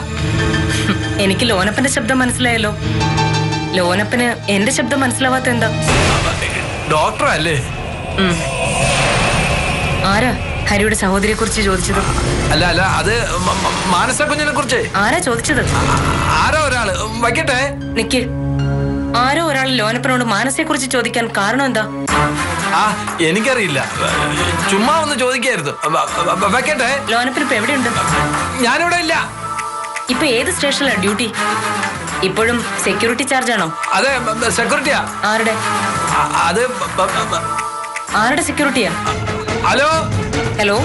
എനിക്ക് ലോനപ്പന്റെ ശബ്ദം മനസ്സിലായല്ലോ. ലോനപ്പന് എന്റെ ശബ്ദം മനസ്സിലാവാത്ത എന്താ?
ഡോക്ടർ അല്ലേ?
ആരാ ഹരിയുടെ സഹോദരിയെ കുറിച്ച് ചോദിച്ചത്?
അല്ല അല്ല, അത് മാനസ കുഞ്ഞിനെ കുറിച്ച്.
ആരാ ചോദിച്ചത്?
ആരോ ഒരാള്. വയ്ക്കട്ടെ.
നിക്ക്. ആരോ ഒരാൾ ലോനപ്പനോട് മാനസയെ കുറിച്ച് ചോദിക്കാൻ കാരണം എന്താ?
ആ, എനിക്കറിയില്ല, ചുമ്മാ ഒന്ന് ചോദിക്കായിരുന്നു. വയ്ക്കട്ടെ.
ലോനപ്പൻ ഇപ്പൊ എവിടെയുണ്ട്?
ഞാനിവിടെ ഇല്ല.
ഇപ്പൊ ഏത് സ്റ്റേഷനിലാണ് ഡ്യൂട്ടി? ഇപ്പോഴും സെക്യൂരിറ്റി ചാർജ് ആണോ?
അതെ, സെക്യൂരിറ്റിയാ.
ആരുടെ?
അത്
ആരുടെ സെക്യൂരിറ്റിയാ?
ഹലോ
ഹലോ,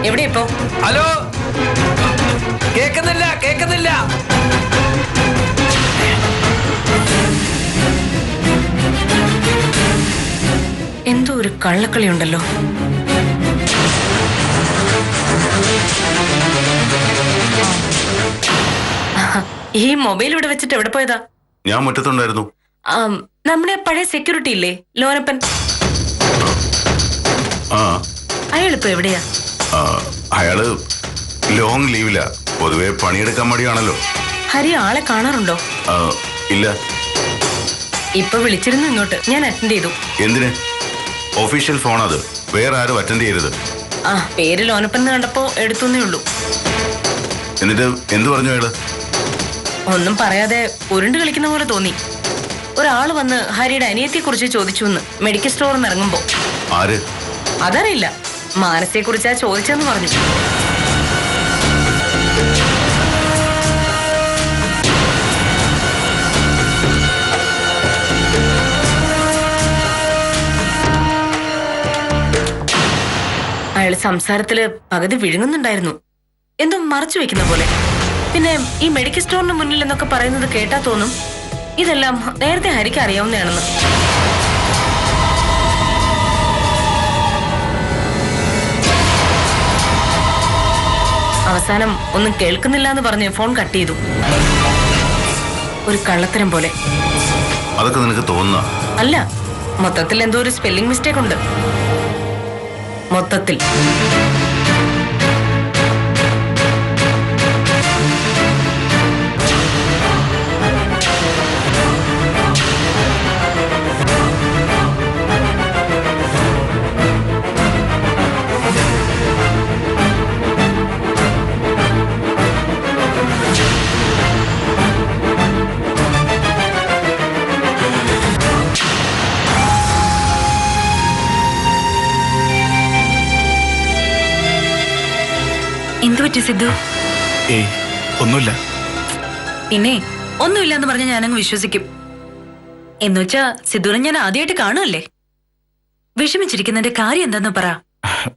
എവിടെയാ ഇപ്പോ?
ഹലോ, കേക്കുന്നില്ല കേക്കുന്നില്ല.
എന്തോ ഒരു കള്ളക്കളി ഉണ്ടല്ലോ. ഈ മൊബൈൽ ഇവിടെ വെച്ചിട്ട് എവിടെ പോയതാ?
ഞാൻ മുറ്റത്തുണ്ടായിരുന്നു.
നമ്മുടെ പഴയ സെക്യൂരിറ്റി ഇല്ലേ, ലോനപ്പൻ?
ആ,
അയാളിപ്പോ എവിടെയാ?
അയാള് ലോങ് ലീവില്ല. പൊതുവെ പണിയെടുക്കാൻ മടിയാണല്ലോ.
ഹരി ആളെ കാണാറുണ്ടോ?
ഇല്ല.
ഇപ്പൊ വിളിച്ചിരുന്നു ഇങ്ങോട്ട്, ഞാൻ അറ്റൻഡ് ചെയ്തു.
എന്തിന്? ഒഫീഷ്യൽ ഫോൺ അത്, വേറെ ആരും അറ്റൻഡ് ചെയ്യരുത്.
പേര് ലോനപ്പൻ എന്ന് കണ്ടപ്പോ എടുത്തുന്നേ ഉള്ളൂ.
എന്നിട്ട് എന്തു പറഞ്ഞു അയാള്?
ഒന്നും പറയാതെ ഉരുണ്ട് കളിക്കുന്ന പോലെ തോന്നി. ഒരാള് വന്ന് ഹരിയുടെ അനിയത്തിയെ കുറിച്ച് ചോദിച്ചു എന്ന് മെഡിക്കൽ സ്റ്റോറിൽ നിന്ന് ഇറങ്ങുമ്പോ.
ആര്?
അതറിയില്ല, മാനസയെ കുറിച്ചാ ചോദിച്ചെന്ന് പറഞ്ഞു. അയാള് സംസാരത്തില് പകുതി വിഴുങ്ങുന്നുണ്ടായിരുന്നു, എന്തോ മറച്ചു വെക്കുന്ന പോലെ. പിന്നെ ഈ മെഡിക്കൽ സ്റ്റോറിന് മുന്നിൽ എന്നൊക്കെ പറയുന്നത് കേട്ടാ തോന്നും ഇതെല്ലാം നേരത്തെ ഹരിക്ക് അറിയാവുന്നതാണെന്ന്. അവസാനം ഒന്നും കേൾക്കുന്നില്ല എന്ന് പറഞ്ഞ് ഫോൺ കട്ട് ചെയ്തു. ഒരു കള്ളത്തരം പോലെ.
അതൊക്കെ നിനക്ക് തോന്നുന്ന?
അല്ല, മൊത്തത്തിൽ എന്തോ ഒരു സ്പെല്ലിംഗ് മിസ്റ്റേക്ക് ഉണ്ട്. മൊത്തത്തിൽ.
എന്തു പറ്റി സിദ്ധു?
ഏയ്, ഒന്നുമില്ല.
പിന്നെ ഒന്നുമില്ല എന്ന് പറഞ്ഞാൽ ഞാനങ്ങ് വിശ്വസിക്കും. എന്നുവെച്ചാ സിദ്ധുവിനെ ഞാൻ ആദ്യമായിട്ട് കാണുമല്ലേ. വിഷമിച്ചിരിക്കുന്നതിന്റെ കാര്യം എന്താന്ന് പറ.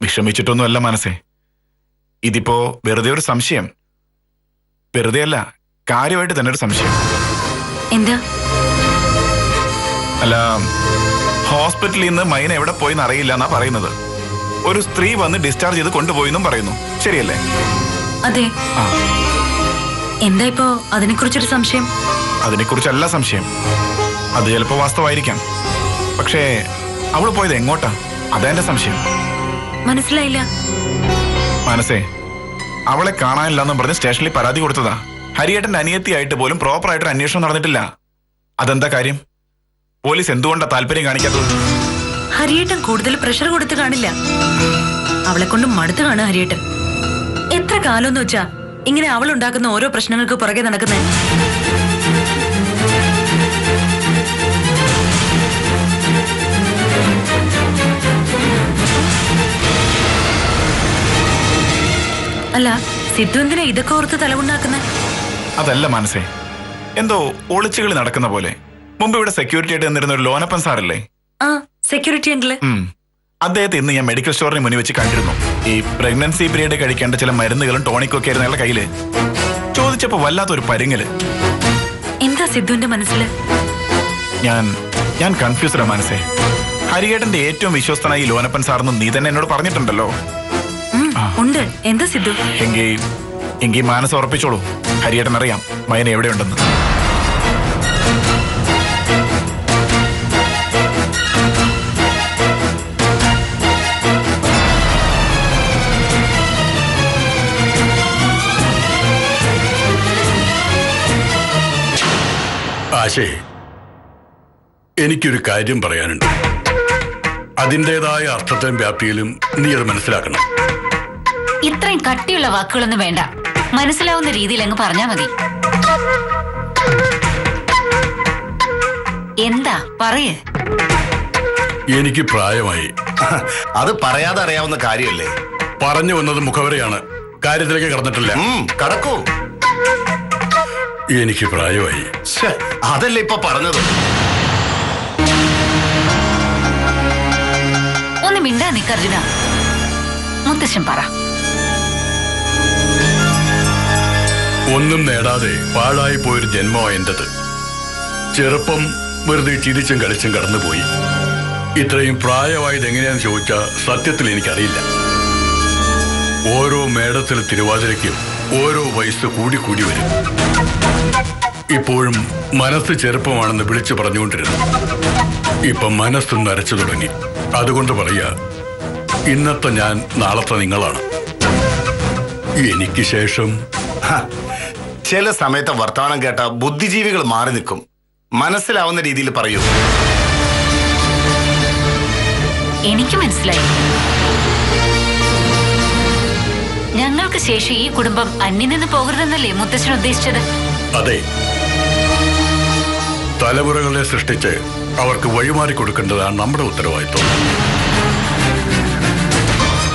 വിഷമിച്ചിട്ടൊന്നുമല്ല മനസ്സേ, ഇതിപ്പോ വെറുതെ ഒരു സംശയം. വെറുതെ അല്ല, കാര്യമായിട്ട് തന്നെ ഒരു സംശയം.
എന്താ?
അല്ല, ഹോസ്പിറ്റലിൽ നിന്ന് മൈന എവിടെ പോയിന്ന് അറിയില്ല എന്നാ പറയുന്നത്. ഒരു സ്ത്രീ വന്ന് ഡിസ്ചാർജ് ചെയ്ത് കൊണ്ടുപോയിന്നും പറയുന്നു. ശരിയല്ലേ?
അതെ. എന്താ ഇപ്പോ അതിനെക്കുറിച്ചൊരു സംശയം?
അതിനെക്കുറിച്ചല്ല സംശയം, അത് ചിലപ്പോ വാസ്തവായിരിക്കാം. പക്ഷേ അവള് പോയത് എങ്ങോട്ടാ, അതാ എന്റെ സംശയം.
മനസ്സിലായില്ല.
മനസ്സേ, അവളെ കാണാനില്ലെന്നും പറഞ്ഞ് സ്റ്റേഷനിൽ പരാതി കൊടുത്തതാ. ഹരിയേട്ടന്റെ അനിയത്തിയായിട്ട് പോലും പ്രോപ്പറായിട്ടൊരു അന്വേഷണം നടന്നിട്ടില്ല. അതെന്താ കാര്യം? പോലീസ് എന്തുകൊണ്ടാ താല്പര്യം കാണിക്കാത്തത്?
ഹരിയേട്ടൻ കൂടുതൽ പ്രഷർ കൊടുത്ത് കാണില്ല. അവളെ കൊണ്ട് മടുത്ത് കാണുക ഹരിയേട്ടൻ. എത്ര കാലമെന്ന് വെച്ചാ ഇങ്ങനെ അവൾ ഉണ്ടാക്കുന്ന ഓരോ പ്രശ്നങ്ങൾക്ക് പുറകെ നടക്കുന്നേ. അല്ല, സിദ്ധു എന്തിനാ ഇതൊക്കെ ഓർത്ത് തലമുണ്ടാക്കുന്നേ?
അതല്ല മനസ്സേ, എന്തോ ഒളിച്ചുകളി നടക്കുന്ന പോലെ. മുമ്പ് ഇവിടെ സെക്യൂരിറ്റി ആയിട്ട് നിന്നിരുന്ന ഒരു ലോനപ്പൻ സാറല്ലേ?
Security uncle.
അദ്ദേഹത്തെ ഇന്ന് ഞാൻ മെഡിക്കൽ സ്റ്റോറിന് മുന്നിൽ വെച്ച് കണ്ടിരുന്നു. ഈ പ്രഗ്നൻസി പീരീഡ് കഴിക്കേണ്ട ചില മരുന്നുകളും ടോണിക്കും ഒക്കെ ആയിരുന്നു അയാളുടെ കയ്യില്. ചോദിച്ചപ്പോ വല്ലാത്തൊരു പരിങ്ങല്.
എന്താ സിദ്ധുവിന്റെ മനസ്സില്?
ഞാൻ കൺഫ്യൂസ്ഡാ മനസ്സേ. ഹരിയേട്ടന്റെ ഏറ്റവും വിശ്വസ്തനായി ലോനപ്പൻ സാറെന്ന് നീ തന്നെ എന്നോട് പറഞ്ഞിട്ടുണ്ടല്ലോ.
ഉണ്ട്. എന്താ സിദ്ധു?
എങ്കിൽ മനസ്സ് ഉറപ്പിച്ചോളൂ. ഹരിയേട്ടൻ അറിയാം മൈന എവിടെയുണ്ടെന്ന്.
ആശേ, എനിക്കൊരു കാര്യം പറയാനുണ്ട്. അതിൻ്റെതായ അർത്ഥത്തിലും വ്യാപ്തിയിലും നീ അത് മനസ്സിലാക്കണം.
ഇത്രയും കട്ടിയുള്ള വാക്കുകളൊന്നും വേണ്ട. മനസ്സിലാവുന്ന രീതിയിൽ അങ്ങ് പറഞ്ഞാ മതി. എന്താ പറയേ?
എനിക്ക് പ്രായമായി.
അത് പറയാതെ അറിയാവുന്ന കാര്യമല്ലേ?
പറഞ്ഞു വന്നത് മുഖവരെയാണ്, കാര്യത്തിലേക്ക് കടന്നിട്ടില്ല.
കടക്കൂ.
എനിക്ക് പ്രായമായി.
അതല്ലേ ഇപ്പൊ പറഞ്ഞത്.
ഒന്ന് മിണ്ടാ നിക്ക് അർജുന. മുത്തശ്ശൻ പറ.
ഒന്നും നേടാതെ പാഴായി പോയൊരു ജന്മോ എന്റത്. ചെറുപ്പം വെറുതെ ചിരിച്ചും കളിച്ചും കടന്നുപോയി. ഇത്രയും പ്രായമായത് എങ്ങനെയാന്ന് ചോദിച്ചാൽ സത്യത്തിൽ എനിക്കറിയില്ല. ഓരോ മേടത്തിലെ തിരുവാതിരയ്ക്കും ഓരോ വയസ്സ് കൂടി വരും. ഇപ്പോഴും മനസ്സ് ചെറുപ്പമാണെന്ന് വിളിച്ചു പറഞ്ഞുകൊണ്ടിരുന്നു. ഇപ്പൊ മനസ്സ് നരച്ചു തുടങ്ങി. അതുകൊണ്ട് പറയാ, ഇന്നത്തെ ഞാൻ നാളത്തെ നിങ്ങളാണ്. എനിക്ക് ശേഷം
ചില സമയത്ത് വർത്തമാനം കേട്ട ബുദ്ധിജീവികൾ മാറി നിൽക്കും. മനസ്സിലാവുന്ന രീതിയിൽ പറയൂ.
എനിക്ക് മനസ്സിലായി. ഞങ്ങൾക്ക് ശേഷം ഈ കുടുംബം അന്യം നിന്ന് പോകരുതെന്നല്ലേ മുത്തശ്ശൻ ഉദ്ദേശിച്ചത്?
അതെ. തലമുറകളെ സൃഷ്ടിച്ച് അവർക്ക് വഴിമാറി കൊടുക്കേണ്ടതാണ് നമ്മുടെ ഉത്തരവാദിത്വം.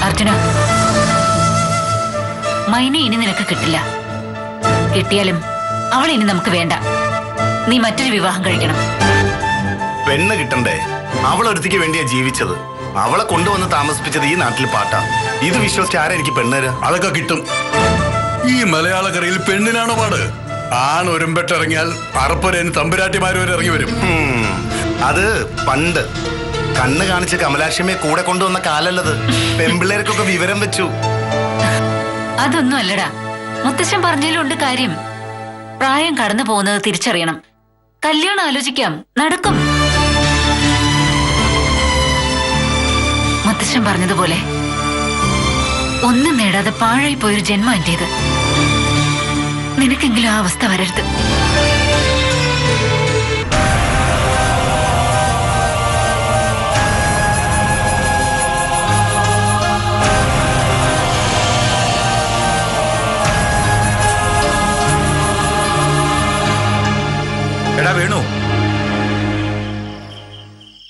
അർജുന, മൈനെ ഇനി നിനക്ക് കിട്ടില്ല. കിട്ടിയാലും അവളെ ഇനി നമുക്ക് വേണ്ട. നീ മറ്റൊരു വിവാഹം കഴിക്കണം.
പെണ്ണ് കിട്ടണ്ടേ? അവളൊരുത്തിക്ക് വേണ്ടിയാ ജീവിച്ചത്. അവളെ കൊണ്ടുവന്ന് താമസിപ്പിച്ചത് ഈ നാട്ടിൽ പാട്ടാ. ഇത് വിശ്വസിച്ച് ആരാ എനിക്ക് പെണ്ണുതരാ?
അതൊക്കെ കിട്ടും. ഈ മലയാളക്കരയിൽ പെണ്ണിനാണോ പാട്? ആണ് ഒരുമ്പെട്ടിറങ്ങിയാൽ അറപ്പരേന് തമ്പുരാട്ടിമാരും ഇറങ്ങി വരും.
അത് പണ്ട് കണ്ണ് കാണിച്ച് കമലാക്ഷമ്മയെ കൂടെ കൊണ്ടുവന്ന കാലല്ലത്. പെമ്പിള്ളേർക്കൊക്കെ വിവരം വെച്ചു.
അതൊന്നും അല്ലടാ. മുത്തശ്ശൻ പറഞ്ഞതിലുണ്ട് കാര്യം. പ്രായം കടന്നു പോകുന്നത് തിരിച്ചറിയണം. കല്യാണം ആലോചിക്കാം, നടക്കും. മുത്തശ്ശൻ പറഞ്ഞതുപോലെ ഒന്നും നേടാതെ പാഴായി പോയൊരു ജന്മം എന്റേത്. നിനക്കെങ്കിലും ആ അവസ്ഥ വരരുത്.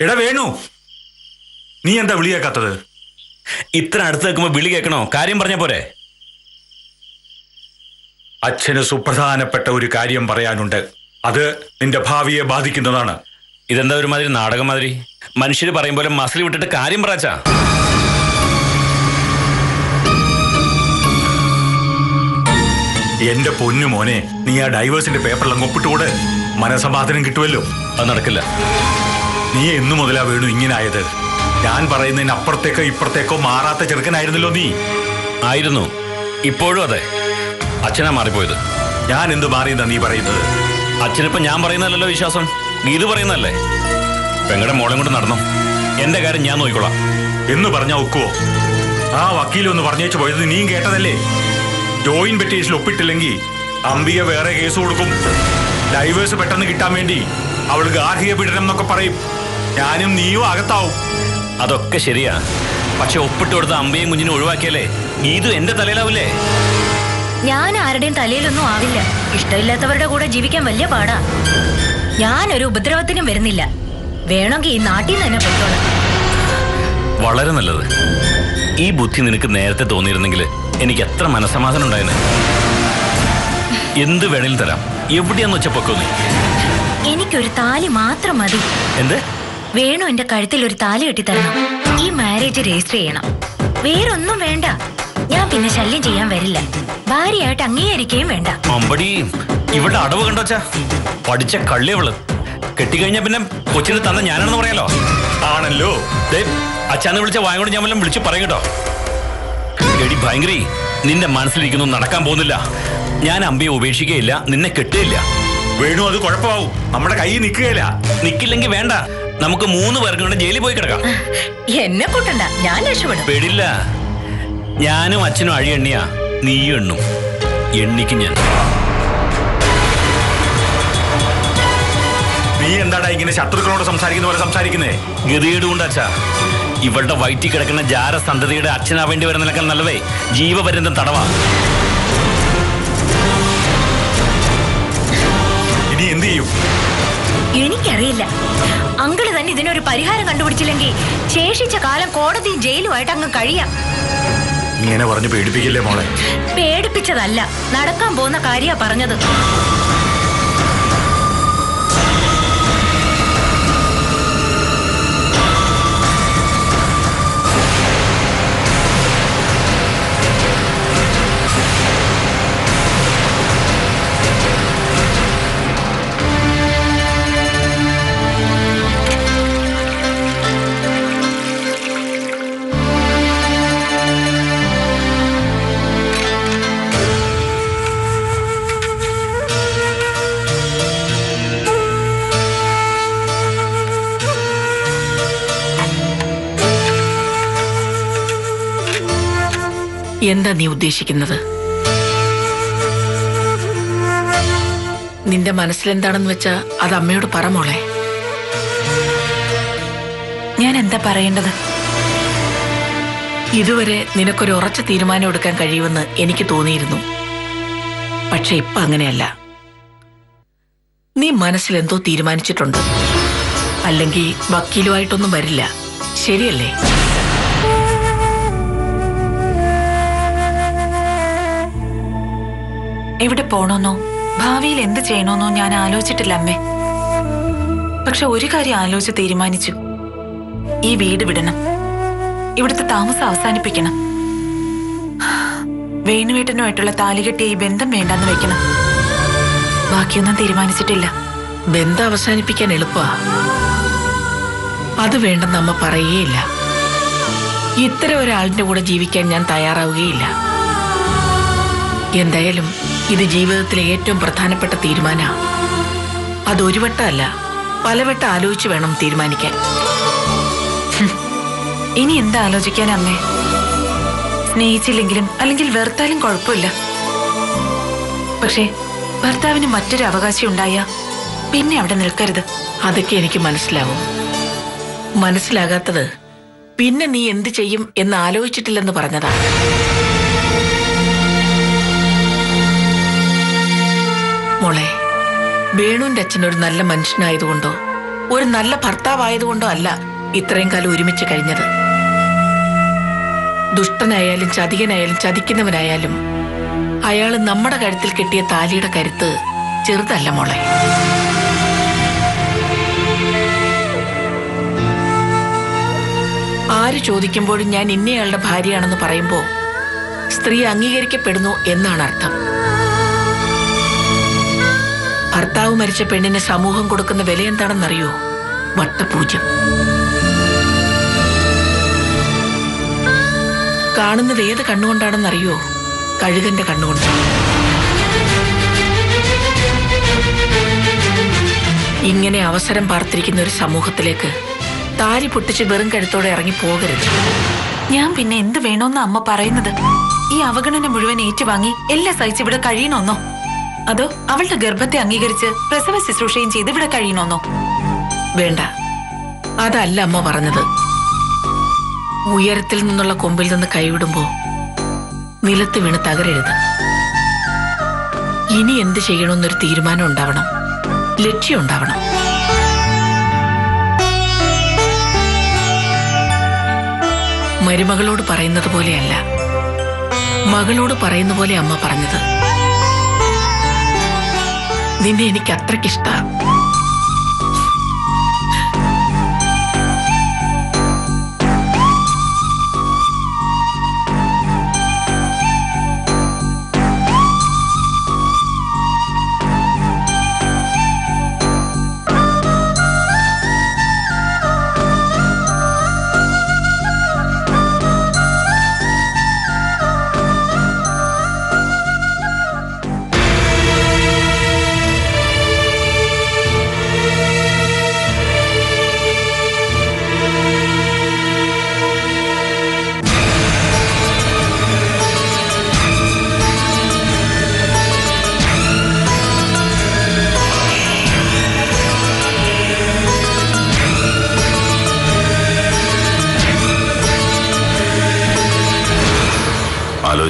എടാ വേണു, നീ എന്താ വിളി കേൾക്കാത്തത്?
ഇത്ര അടുത്ത് നിൽക്കുമ്പോ വിളി കേൾക്കണോ? കാര്യം പറഞ്ഞ പോരെ?
അച്ഛന് സുപ്രധാനപ്പെട്ട ഒരു കാര്യം പറയാനുണ്ട്. അത് നിന്റെ ഭാവിയെ ബാധിക്കുന്നതാണ്.
ഇതെന്താ ഒരുമാതിരി നാടകം മാതിരി? മനുഷ്യര് പറയും പോലെ മസിൽ വിട്ടിട്ട് കാര്യം പറയാച്ചാ.
എന്റെ പൊന്നു മോനെ, നീ ആ ഡൈവേഴ്സിന്റെ പേപ്പറിലും ഒപ്പിട്ടുകൂടെ, മനസമാധാനം കിട്ടുമല്ലോ.
അത് നടക്കില്ല.
നീ എന്നു മുതലാ വേണു ഇങ്ങനെ ആയത്? ഞാൻ പറയുന്നതിന് അപ്പുറത്തേക്കോ ഇപ്പുറത്തേക്കോ മാറാത്ത ചെറുക്കനായിരുന്നല്ലോ നീ.
ആയിരുന്നു, ഇപ്പോഴും അതെ. അച്ഛനാ മാറിപ്പോയത്.
ഞാൻ എന്ത് മാറിയെന്നാ നീ പറയുന്നത്?
അച്ഛനിപ്പോ ഞാൻ പറയുന്നതല്ലോ വിശ്വാസം, ഗീതു പറയുന്നതല്ലേ. പെങ്ങളുടെ മോളെ കൊണ്ട് നടന്നു. എന്റെ കാര്യം ഞാൻ നോക്കിക്കോളാം
എന്ന് പറഞ്ഞാ ഒക്കുവോ? ആ വക്കീലൊന്ന് പറഞ്ഞേച്ചു പോയത് നീയും കേട്ടതല്ലേ? ജോയിന്റ് പെറ്റീഷനിൽ ഒപ്പിട്ടില്ലെങ്കിൽ അംബിക വേറെ കേസ് കൊടുക്കും. ഡൈവേഴ്സ് പെട്ടെന്ന് കിട്ടാൻ വേണ്ടി അവൾ ഗാർഹിക പീഡനം എന്നൊക്കെ പറയും. ഞാനും നീയും അകത്താവും.
അതൊക്കെ ശരിയാ. പക്ഷെ ഒപ്പിട്ട് കൊടുത്ത അമ്പയും കുഞ്ഞിനെ ഒഴിവാക്കിയാലേ ഗീതു എന്റെ തലയിലാവില്ലേ?
ഞാൻ ആരുടെയും തലയിലൊന്നും ആവില്ല. ഇഷ്ടമില്ലാത്തവരുടെ കൂടെ ജീവിക്കാൻ വലിയ പാടാ. ഞാനൊരു ഉപദ്രവത്തിനും വരുന്നില്ല. വേണമെങ്കിൽ ഈ നാട്ടിൽ നിന്ന് തന്നെ പൊയ്ക്കോളാം.
വളരെ നല്ലത്. ഈ ബുദ്ധി നിനക്ക് നേരത്തെ തോന്നിയിരുന്നെങ്കിൽ എനിക്ക് എത്ര മനസ്സമാധാനം ഉണ്ടായിരുന്നു. എന്ത് വേണേലും തരാം. എവിടെയാന്ന് വെച്ച പൊക്കോ നീ.
എനിക്കൊരു താലി മാത്രം മതി.
എന്ത്?
വേണു എന്റെ കഴുത്തിൽ ഒരു താലി കെട്ടി തരണം. ഈ മാരേജ് രജിസ്റ്റർ ചെയ്യണം. വേറൊന്നും വേണ്ട. ഞാൻ പിന്നെ ശല്യം ചെയ്യാൻ വരില്ല. ഭാര്യയായിട്ട് അംഗീകരിക്കുകയും വേണ്ട.
അമ്പടി, ഇവിടെ അടവ് കണ്ടോച്ചാ. പഠിച്ച കള്ളിയവള്. കെട്ടിക്കഴിഞ്ഞാ പിന്നെ കൊച്ചിന് തന്ന ഞാനാണെന്ന് പറയാലോ.
ആണല്ലോ.
അച്ഛാന്ന് വിളിച്ച വായ കൊണ്ട് ഞാൻ വല്ലതും വിളിച്ച് പറയും കേട്ടോ. എടി ഭയങ്കരി, നിന്റെ മനസ്സിലിരിക്കുന്നു നടക്കാൻ പോകുന്നില്ല. ഞാൻ അമ്പിയെ ഉപേക്ഷിക്കുകയില്ല, നിന്നെ കെട്ടുകയില്ല.
വേണു അത് കുഴപ്പമാവും, നമ്മുടെ കൈ നിൽക്കുകയില്ല.
നിക്കില്ലെങ്കിൽ വേണ്ട, നമുക്ക് 3 പേർക്കും കൂടെ ജയിലിൽ പോയി കിടക്കാം.
എന്നെ കൂട്ടണ്ട, ഞാൻ രക്ഷപ്പെടും.
പേടില്ല, ഞാനും അച്ഛനും അഴി എണ്ണിയാ, നീയും എണ്ണും. എണ്ണിക്കും ഞാൻ.
നീ എന്താടാ ഇങ്ങനെ ശത്രുക്കളോട് സംസാരിക്കുന്ന പോലെ സംസാരിക്കുന്നേ?
ഗതികേട് കൊണ്ട് അച്ഛാ, ഇവളുടെ വയറ്റിൽ കിടക്കുന്ന ജാരസന്തതിയുടെ അച്ഛനാവേണ്ടി വരുന്നതിനേക്കാൾ നല്ലതേ ജീവപര്യന്തം തടവാ.
ഇനി എന്ത് ചെയ്യും?
എനിക്കറിയില്ല. അങ്കിള് തന്നെ ഇതിനൊരു പരിഹാരം കണ്ടുപിടിച്ചില്ലെങ്കിൽ ശേഷിച്ച കാലം കോടതിയും ജയിലുമായിട്ട് അങ്ങ് കഴിയാം.
ഇങ്ങനെ പറഞ്ഞു പേടിപ്പിക്കില്ലേ മോളെ?
പേടിപ്പിച്ചതല്ല, നടക്കാൻ പോകുന്ന കാര്യാ പറഞ്ഞത്.
എന്താ നീ ഉദ്ദേശിക്കുന്നത്? നിന്റെ മനസ്സിലെന്താണെന്ന് വെച്ചാ അത് അമ്മയോട് പറ മോളെ.
ഞാൻ എന്താ പറയേണ്ടത്?
ഇതുവരെ നിനക്കൊരു ഉറച്ച തീരുമാനം എടുക്കാൻ കഴിയുമെന്ന് എനിക്ക് തോന്നിയിരുന്നു. പക്ഷെ ഇപ്പൊ അങ്ങനെയല്ല. നീ മനസ്സിലെന്തോ തീരുമാനിച്ചിട്ടുണ്ട്. അല്ലെങ്കിൽ വക്കീലുമായിട്ടൊന്നും വരില്ല, ശരിയല്ലേ?
എവിടെ പോണോന്നോ ഭാവിയിൽ എന്ത് ചെയ്യണോന്നോ ഞാൻ ആലോചിച്ചിട്ടില്ല അമ്മേ. പക്ഷെ ഒരു കാര്യം ആലോചിച്ച് തീരുമാനിച്ചു. ഈ വീട് വിടണം, ഇവിടുത്തെ താമസം അവസാനിപ്പിക്കണം. വേണുവേട്ടനുമായിട്ടുള്ള താലികെട്ടിയ ഈ ബന്ധം വേണ്ടെന്ന് വെക്കണം. ബാക്കിയൊന്നും തീരുമാനിച്ചിട്ടില്ല.
ബന്ധം അവസാനിപ്പിക്കാൻ എളുപ്പമാ. അത് വേണ്ടെന്ന് അമ്മ പറയുകയില്ല. ഇത്തരം ഒരാളിന്റെ കൂടെ ജീവിക്കാൻ ഞാൻ തയ്യാറാവുകയില്ല. എന്തായാലും ഇത് ജീവിതത്തിലെ ഏറ്റവും പ്രധാനപ്പെട്ട തീരുമാനമാണ്. അതൊരു വട്ടമല്ല, പലവട്ടം ആലോചിച്ച് വേണം തീരുമാനിക്കാൻ.
ഇനി എന്താ ആലോചിക്കാൻ അമ്മേ? സ്നേഹിച്ചില്ലെങ്കിലും അല്ലെങ്കിൽ വെറുത്താലും കുഴപ്പമില്ല. പക്ഷേ ഭർത്താവിന് മറ്റൊരു അവകാശം ഉണ്ടായ പിന്നെ അവിടെ നിൽക്കരുത്.
അതൊക്കെ എനിക്ക് മനസ്സിലാവും. മനസ്സിലാകാത്തത് പിന്നെ നീ എന്ത് ചെയ്യും എന്ന് ആലോചിച്ചിട്ടില്ലെന്ന് പറഞ്ഞതാ. മോളെ, വേണുവിന്റെ അച്ഛൻ ഒരു നല്ല മനുഷ്യനായതുകൊണ്ടോ ഒരു നല്ല ഭർത്താവായതുകൊണ്ടോ അല്ല ഇത്രയും കാലം ഒരുമിച്ച് കഴിഞ്ഞത്. ദുഷ്ടനായാലും ചതികനായാലും ചതിക്കുന്നവനായാലും അയാള് നമ്മുടെ കഴുത്തിൽ കെട്ടിയ താലിയുടെ കരുത്ത് ചെറുതല്ല മോളെ. ആര് ചോദിക്കുമ്പോഴും ഞാൻ ഇന്നയാളുടെ ഭാര്യയാണെന്ന് പറയുമ്പോ സ്ത്രീ അംഗീകരിക്കപ്പെടുന്നു എന്നാണ് അർത്ഥം. ഭർത്താവ് മരിച്ച പെണ്ണിന് സമൂഹം കൊടുക്കുന്ന വില എന്താണെന്നറിയോ? വട്ടപൂജ്യം. കാണുന്നത് ഏത് കണ്ണുകൊണ്ടാണെന്നറിയോ? കഴുകന്റെ കണ്ണുകൊണ്ട്. ഇങ്ങനെ അവസരം പാർത്തിരിക്കുന്ന ഒരു സമൂഹത്തിലേക്ക് താരി പൊട്ടിച്ച് വെറും കഴുത്തോടെ ഇറങ്ങി പോകരുത്.
ഞാൻ പിന്നെ എന്ത് വേണോന്ന് അമ്മ പറയുന്നത്? ഈ അവഗണന മുഴുവൻ ഏറ്റുവാങ്ങി എല്ലാം സഹിച്ച് ഇവിടെ കഴിയണമെന്നോ? അതോ അവളുടെ ഗർഭത്തെ അംഗീകരിച്ച് പ്രസവ ശുശ്രൂഷയും ചെയ്ത് ഇവിടെ കഴിയണമെന്നോ?
വേണ്ട, അതല്ല അമ്മ പറഞ്ഞത്. ഉയരത്തിൽ നിന്നുള്ള കൊമ്പിൽ നിന്ന് കൈവിടുമ്പോ നിലത്ത് വീണ് തകരരുത്. ഇനി എന്ത് ചെയ്യണമെന്നൊരു തീരുമാനം ഉണ്ടാവണം, ലക്ഷ്യം ഉണ്ടാവണം. മരുമകളോട് പറയുന്നത് പോലെയല്ല, മകളോട് പറയുന്ന പോലെ അമ്മ പറഞ്ഞത്. നിന്നെ എനിക്ക് അത്രയ്ക്കിഷ്ടമാണ്.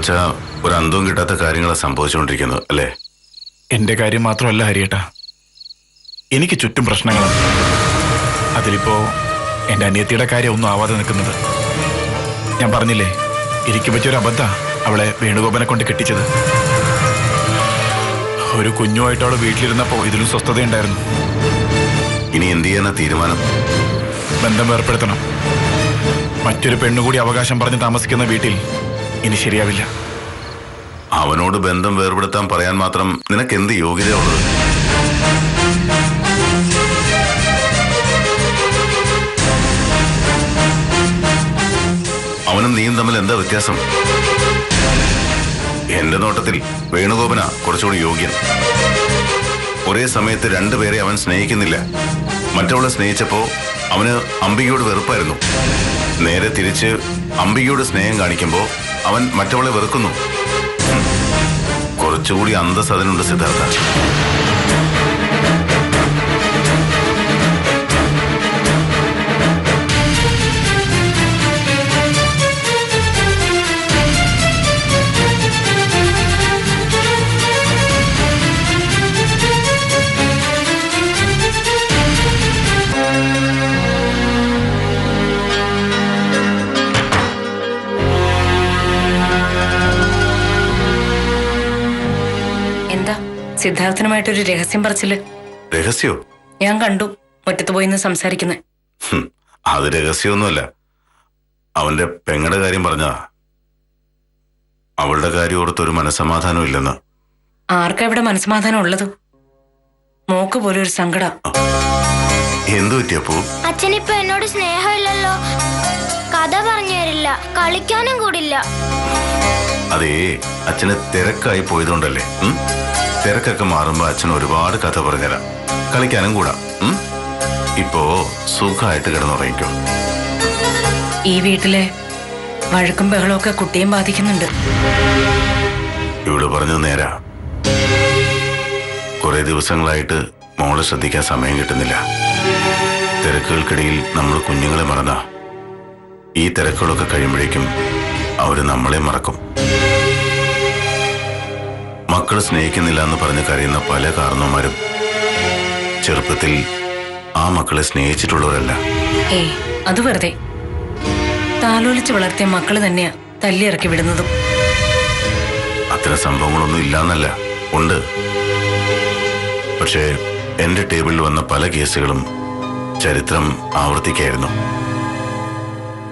വെച്ചാ ഒരു അന്തവും കിട്ടാത്ത കാര്യങ്ങളാണ് സംഭവിച്ചുകൊണ്ടിരിക്കുന്നത് അല്ലേ?
എന്റെ കാര്യം മാത്രമല്ല ഹരിയേട്ടാ, എനിക്ക് ചുറ്റും പ്രശ്നങ്ങളാണ്. അതിലിപ്പോ എന്റെ അനിയത്തിയുടെ കാര്യം ഒന്നും ആവാതെ നിൽക്കുന്നത്. ഞാൻ പറഞ്ഞില്ലേ, എനിക്ക് പറ്റിയൊരു അബദ്ധ അവളെ വേണുഗോപനെ കൊണ്ട് കെട്ടിച്ചത്. ഒരു കുഞ്ഞുമായിട്ട് അവള് വീട്ടിലിരുന്നപ്പോ ഇതിലും സ്വസ്ഥതയുണ്ടായിരുന്നു.
ഇനി എന്ത് ചെയ്യാനാ തീരുമാനം?
ബന്ധം ഏർപ്പെടുത്തണം. മറ്റൊരു പെണ്ണുകൂടി അവകാശം പറഞ്ഞ് താമസിക്കുന്ന വീട്ടിൽ ഇനി ശരിയാവില്ല.
അവനോട് ബന്ധം വേർപെടുത്താൻ പറയാൻ മാത്രം നിനക്ക് എന്ത് യോഗ്യതയുള്ളത്? അവനും നീയും തമ്മിൽ എന്താ വ്യത്യാസം? എന്റെ നോട്ടത്തിൽ വേണുഗോപന കുറച്ചുകൂടി യോഗ്യൻ. ഒരേ സമയത്ത് രണ്ടുപേരെ അവൻ സ്നേഹിക്കുന്നില്ല. മറ്റവളെ സ്നേഹിച്ചപ്പോ അവന് അംബികയോട് വെറുപ്പായിരുന്നു. നേരെ തിരിച്ച് അംബികയോട് സ്നേഹം കാണിക്കുമ്പോ അവൻ മറ്റവളെ വെറുക്കുന്നു. കുറച്ചുകൂടി അന്തസ് അതിനുണ്ട് സിദ്ധാർത്ഥ.
സിദ്ധാർത്ഥനുമായിട്ടൊരു രഹസ്യം പറച്ചില്.
രഹസ്യോ?
ഞാൻ കണ്ടു മുറ്റത്ത് പോയിന്ന് സംസാരിക്കുന്നേ.
അത് രഹസ്യമൊന്നുമല്ല. അവന്റെ പെങ്ങളുടെ കാര്യം പറഞ്ഞാ. അവളുടെ കാര്യം ഓർത്തൊരു മനസ്സമാധാനം ഇല്ലെന്ന്.
ആർക്കാ ഇവിടെ മനസ്സമാധാനം ഉള്ളത്? മോക്ക് പോലെ ഒരു സങ്കടം.
എന്തു പറ്റിയപ്പോ?
അച്ഛനിപ്പോ എന്നോട് സ്നേഹമില്ലല്ലോ. കഥ പറഞ്ഞു തരില്ല, കളിക്കാനും കൂടില്ല.
അതേ, അച്ഛന് തിരക്കായി പോയതുകൊണ്ടല്ലേ. തിരക്കൊക്കെ മാറുമ്പോ അച്ഛൻ ഒരുപാട് കഥ പറഞ്ഞുതരാം, കളിക്കാനും കൂടാ. ഇപ്പോ സുഖമായിട്ട് കിടന്നുറങ്ങിക്കോ.
ഈ വീട്ടിലെ വഴക്കും ബഹളവും ഒക്കെ കുട്ടിയും ബാധിക്കുന്നുണ്ട്.
ഇവള് പറഞ്ഞു നേരാ. കുറെ ദിവസങ്ങളായിട്ട് മോളെ ശ്രദ്ധിക്കാൻ സമയം കിട്ടുന്നില്ല. തിരക്കുകൾക്കിടയിൽ നമ്മൾ കുഞ്ഞുങ്ങളെ മറന്ന ഈ തിരക്കുകളൊക്കെ കഴിയുമ്പോഴേക്കും അവര് നമ്മളെ മറക്കും. മക്കളെ സ്നേഹിക്കുന്നില്ല എന്ന് പറഞ്ഞ് കരയുന്ന പല കാരണവന്മാരും ചെറുപ്പത്തിൽ ആ മക്കളെ സ്നേഹിച്ചിട്ടുള്ളവരല്ല.
അത് വെറുതെ താലോലിച്ച് വളർത്തിയ മക്കള് തന്നെയാ തല്ലിയിറക്കി വിടുന്നതും.
അത്തരം സംഭവങ്ങളൊന്നും ഇല്ലാന്നല്ല, ഉണ്ട്. പക്ഷേ എന്റെ ടേബിളിൽ വന്ന പല കേസുകളും ചരിത്രം ആവർത്തിക്കായിരുന്നു.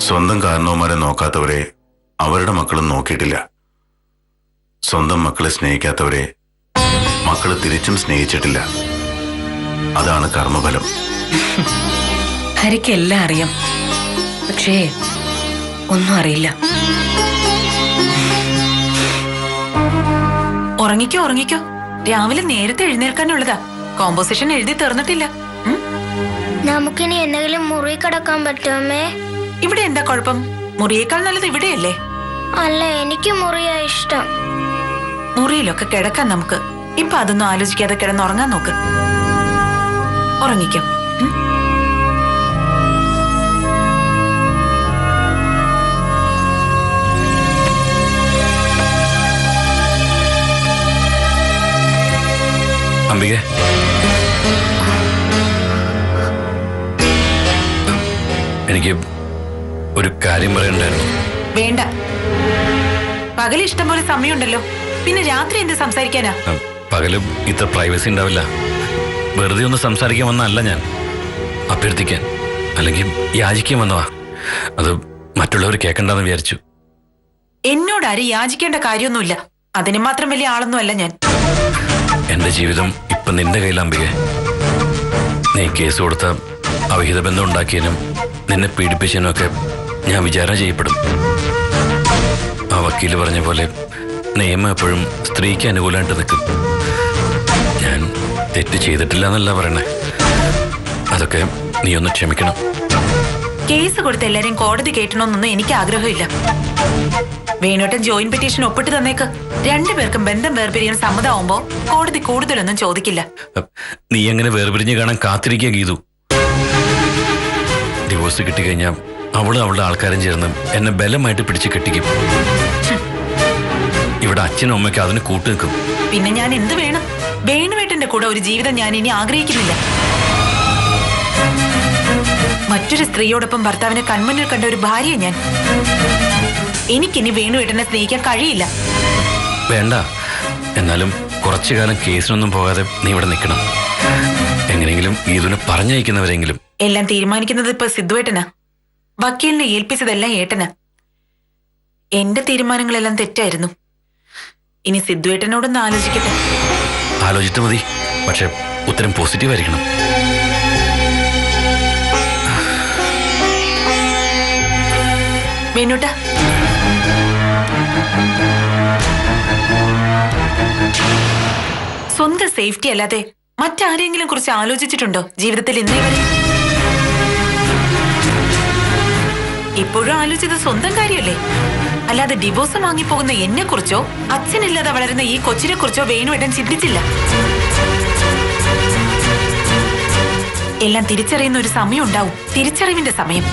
സ്വന്തം കാരണവന്മാരെ നോക്കാത്തവരെ അവരുടെ മക്കളും നോക്കിയിട്ടില്ല. സ്വന്തം മക്കളെ സ്നേഹിക്കാത്തവരെ മക്കള് തിരിച്ചും സ്നേഹിച്ചിട്ടില്ല. അതാണ് കർമ്മഫലം.
ഹരിക്ക് എല്ലാം അറിയാം, പക്ഷേ ഒന്നും അറിയില്ല.
ഉറങ്ങിക്കോ ഉറങ്ങിക്കോ, രാവിലെ നേരത്തെ എഴുന്നേൽക്കാനുള്ളതാ. കോമ്പോസിഷൻ എഴുതി തീർന്നിട്ടില്ല.
നമുക്കിനി എന്തെങ്കിലും മുറി കിടക്കാൻ പറ്റുമേ?
ഇവിടെ എന്താ കുഴപ്പം? മുറിയേക്കാൾ നല്ലത് ഇവിടെയല്ലേ?
അല്ല, എനിക്ക് മുറിയാ ഇഷ്ടം.
മുറിയിലൊക്കെ കിടക്കാൻ നമുക്ക്. ഇപ്പൊ അതൊന്നും ആലോചിക്കാതെ കിടന്നുറങ്ങാൻ നോക്ക്. ഉറങ്ങിക്കോ.
അംബിക, എനിക്ക് ഒരു കാര്യം പറയണ്ടായിരുന്നു.
വേണ്ട, പകൽ ഇഷ്ടം പോലെ സമയമുണ്ടല്ലോ, പിന്നെ രാത്രി എന്ത് സംസാരിക്കാനാ?
പകലും ഇത്ര പ്രൈവസി ഉണ്ടാവില്ല. വെറുതെ ഒന്ന് സംസാരിക്കാൻ വന്നല്ല ഞാൻ, അഭ്യർത്ഥിക്കാൻ അല്ലെങ്കിൽ യാചിക്കാൻ വന്നതാ. അത് മറ്റുള്ളവർ കേൾക്കണ്ടെന്ന് വിചാരിച്ചു.
എന്നോട് ആരും യാചിക്കേണ്ട കാര്യമൊന്നുമില്ല. അതിന് മാത്രം വലിയ ആളൊന്നും അല്ല ഞാൻ.
എന്റെ ജീവിതം ഇപ്പൊ നിന്റെ കയ്യിൽ അംബിക. നീ കേസ് കൊടുത്ത അവിഹിത ബന്ധം ഉണ്ടാക്കിയതിനും നിന്നെ പീഡിപ്പിച്ചതിനും ഒക്കെ ഞാൻ വിചാരണ ചെയ്യപ്പെടും. ആ വക്കീല് പറഞ്ഞ പോലെ നിയമം എപ്പോഴും സ്ത്രീക്ക് അനുകൂലമായിട്ട് നിൽക്കും. ഞാൻ തെറ്റ് ചെയ്തിട്ടില്ല എന്നല്ല പറയണേ. അതൊക്കെ നീ ഒന്ന് ക്ഷമിക്കണം.
കേസ് കൊടുത്ത് എല്ലാരെയും കോടതി കേട്ടണമെന്നൊന്നും എനിക്ക് ആഗ്രഹമില്ല. വേണോട്ടൻ ജോയിന്റ് പെറ്റീഷൻ ഒപ്പിട്ട് തന്നേക്ക്. രണ്ടുപേർക്കും ബന്ധം വേർപിരിയാൻ സമ്മതമാവുമ്പോ കോടതി കൂടുതലൊന്നും ചോദിക്കില്ല.
നീ എങ്ങനെ വേർപിരിഞ്ഞ് കാണാൻ കാത്തിരിക്കുക ഗീതു? ഡിവോഴ്സ് കിട്ടിക്കഴിഞ്ഞാൽ അവളും അവളുടെ ആൾക്കാരും ചേർന്ന് എന്നെ ബലമായിട്ട് പിടിച്ച് കെട്ടിക്കും. ഇവിടെ അച്ഛനും അമ്മയ്ക്ക് അതിന് കൂട്ടു നിൽക്കും.
പിന്നെ ഞാൻ എന്ത് വേണം? വേണുവേട്ടന്റെ കൂടെ ഒരു ജീവിതം ഞാൻ ഇനി ആഗ്രഹിക്കുന്നില്ല. മറ്റൊരു സ്ത്രീയോടൊപ്പം ഭർത്താവിനെ കൺമുന്നിൽ കണ്ട ഒരു ഭാര്യ ഞാൻ. എനിക്കിനി വേണുവേട്ടനെ സ്നേഹിക്കാൻ കഴിയില്ല.
വേണ്ട, എന്നാലും കുറച്ചു കാലം കേസിനൊന്നും പോകാതെ നീ ഇവിടെ നിൽക്കണം. എങ്ങനെയെങ്കിലും ഗീതുവിനെ പറഞ്ഞയക്കുന്നവരെങ്കിലും.
എല്ലാം തീരുമാനിക്കുന്നത് ഇപ്പൊ സിദ്ധുവേട്ടനാ. വക്കീലിനെ ഏൽപ്പിച്ചതെല്ലാം ഏട്ടനാ. എന്റെ തീരുമാനങ്ങളെല്ലാം തെറ്റായിരുന്നു. ഇനി സിദ്ധുവേട്ടനോടൊന്ന് ആലോചിക്കട്ടെ.
ആലോചിച്ചിട്ട് മതി, പക്ഷെ ഉത്തരം പോസിറ്റീവ് ആയിരിക്കണം.
വേണുട്ടാ, സ്വന്തം സേഫ്റ്റി അല്ലാതെ മറ്റാരെങ്കിലും കുറിച്ച് ആലോചിച്ചിട്ടുണ്ടോ ജീവിതത്തിൽ ഇന്നേ വരെ? ഇപ്പോഴും ആലോചിച്ചത് സ്വന്തം കാര്യമല്ലേ? അല്ലാതെ ഡിവോഴ്സ് വാങ്ങിപ്പോകുന്ന എന്നെ കുറിച്ചോ അച്ഛനില്ലാതെ വളരുന്ന ഈ കൊച്ചിനെ കുറിച്ചോ വേണുവേട്ടൻ ചിന്തിച്ചില്ല. എല്ലാം തിരിച്ചറിയുന്ന ഒരു സമയം ഉണ്ടാവും, തിരിച്ചറിവിന്റെ സമയം.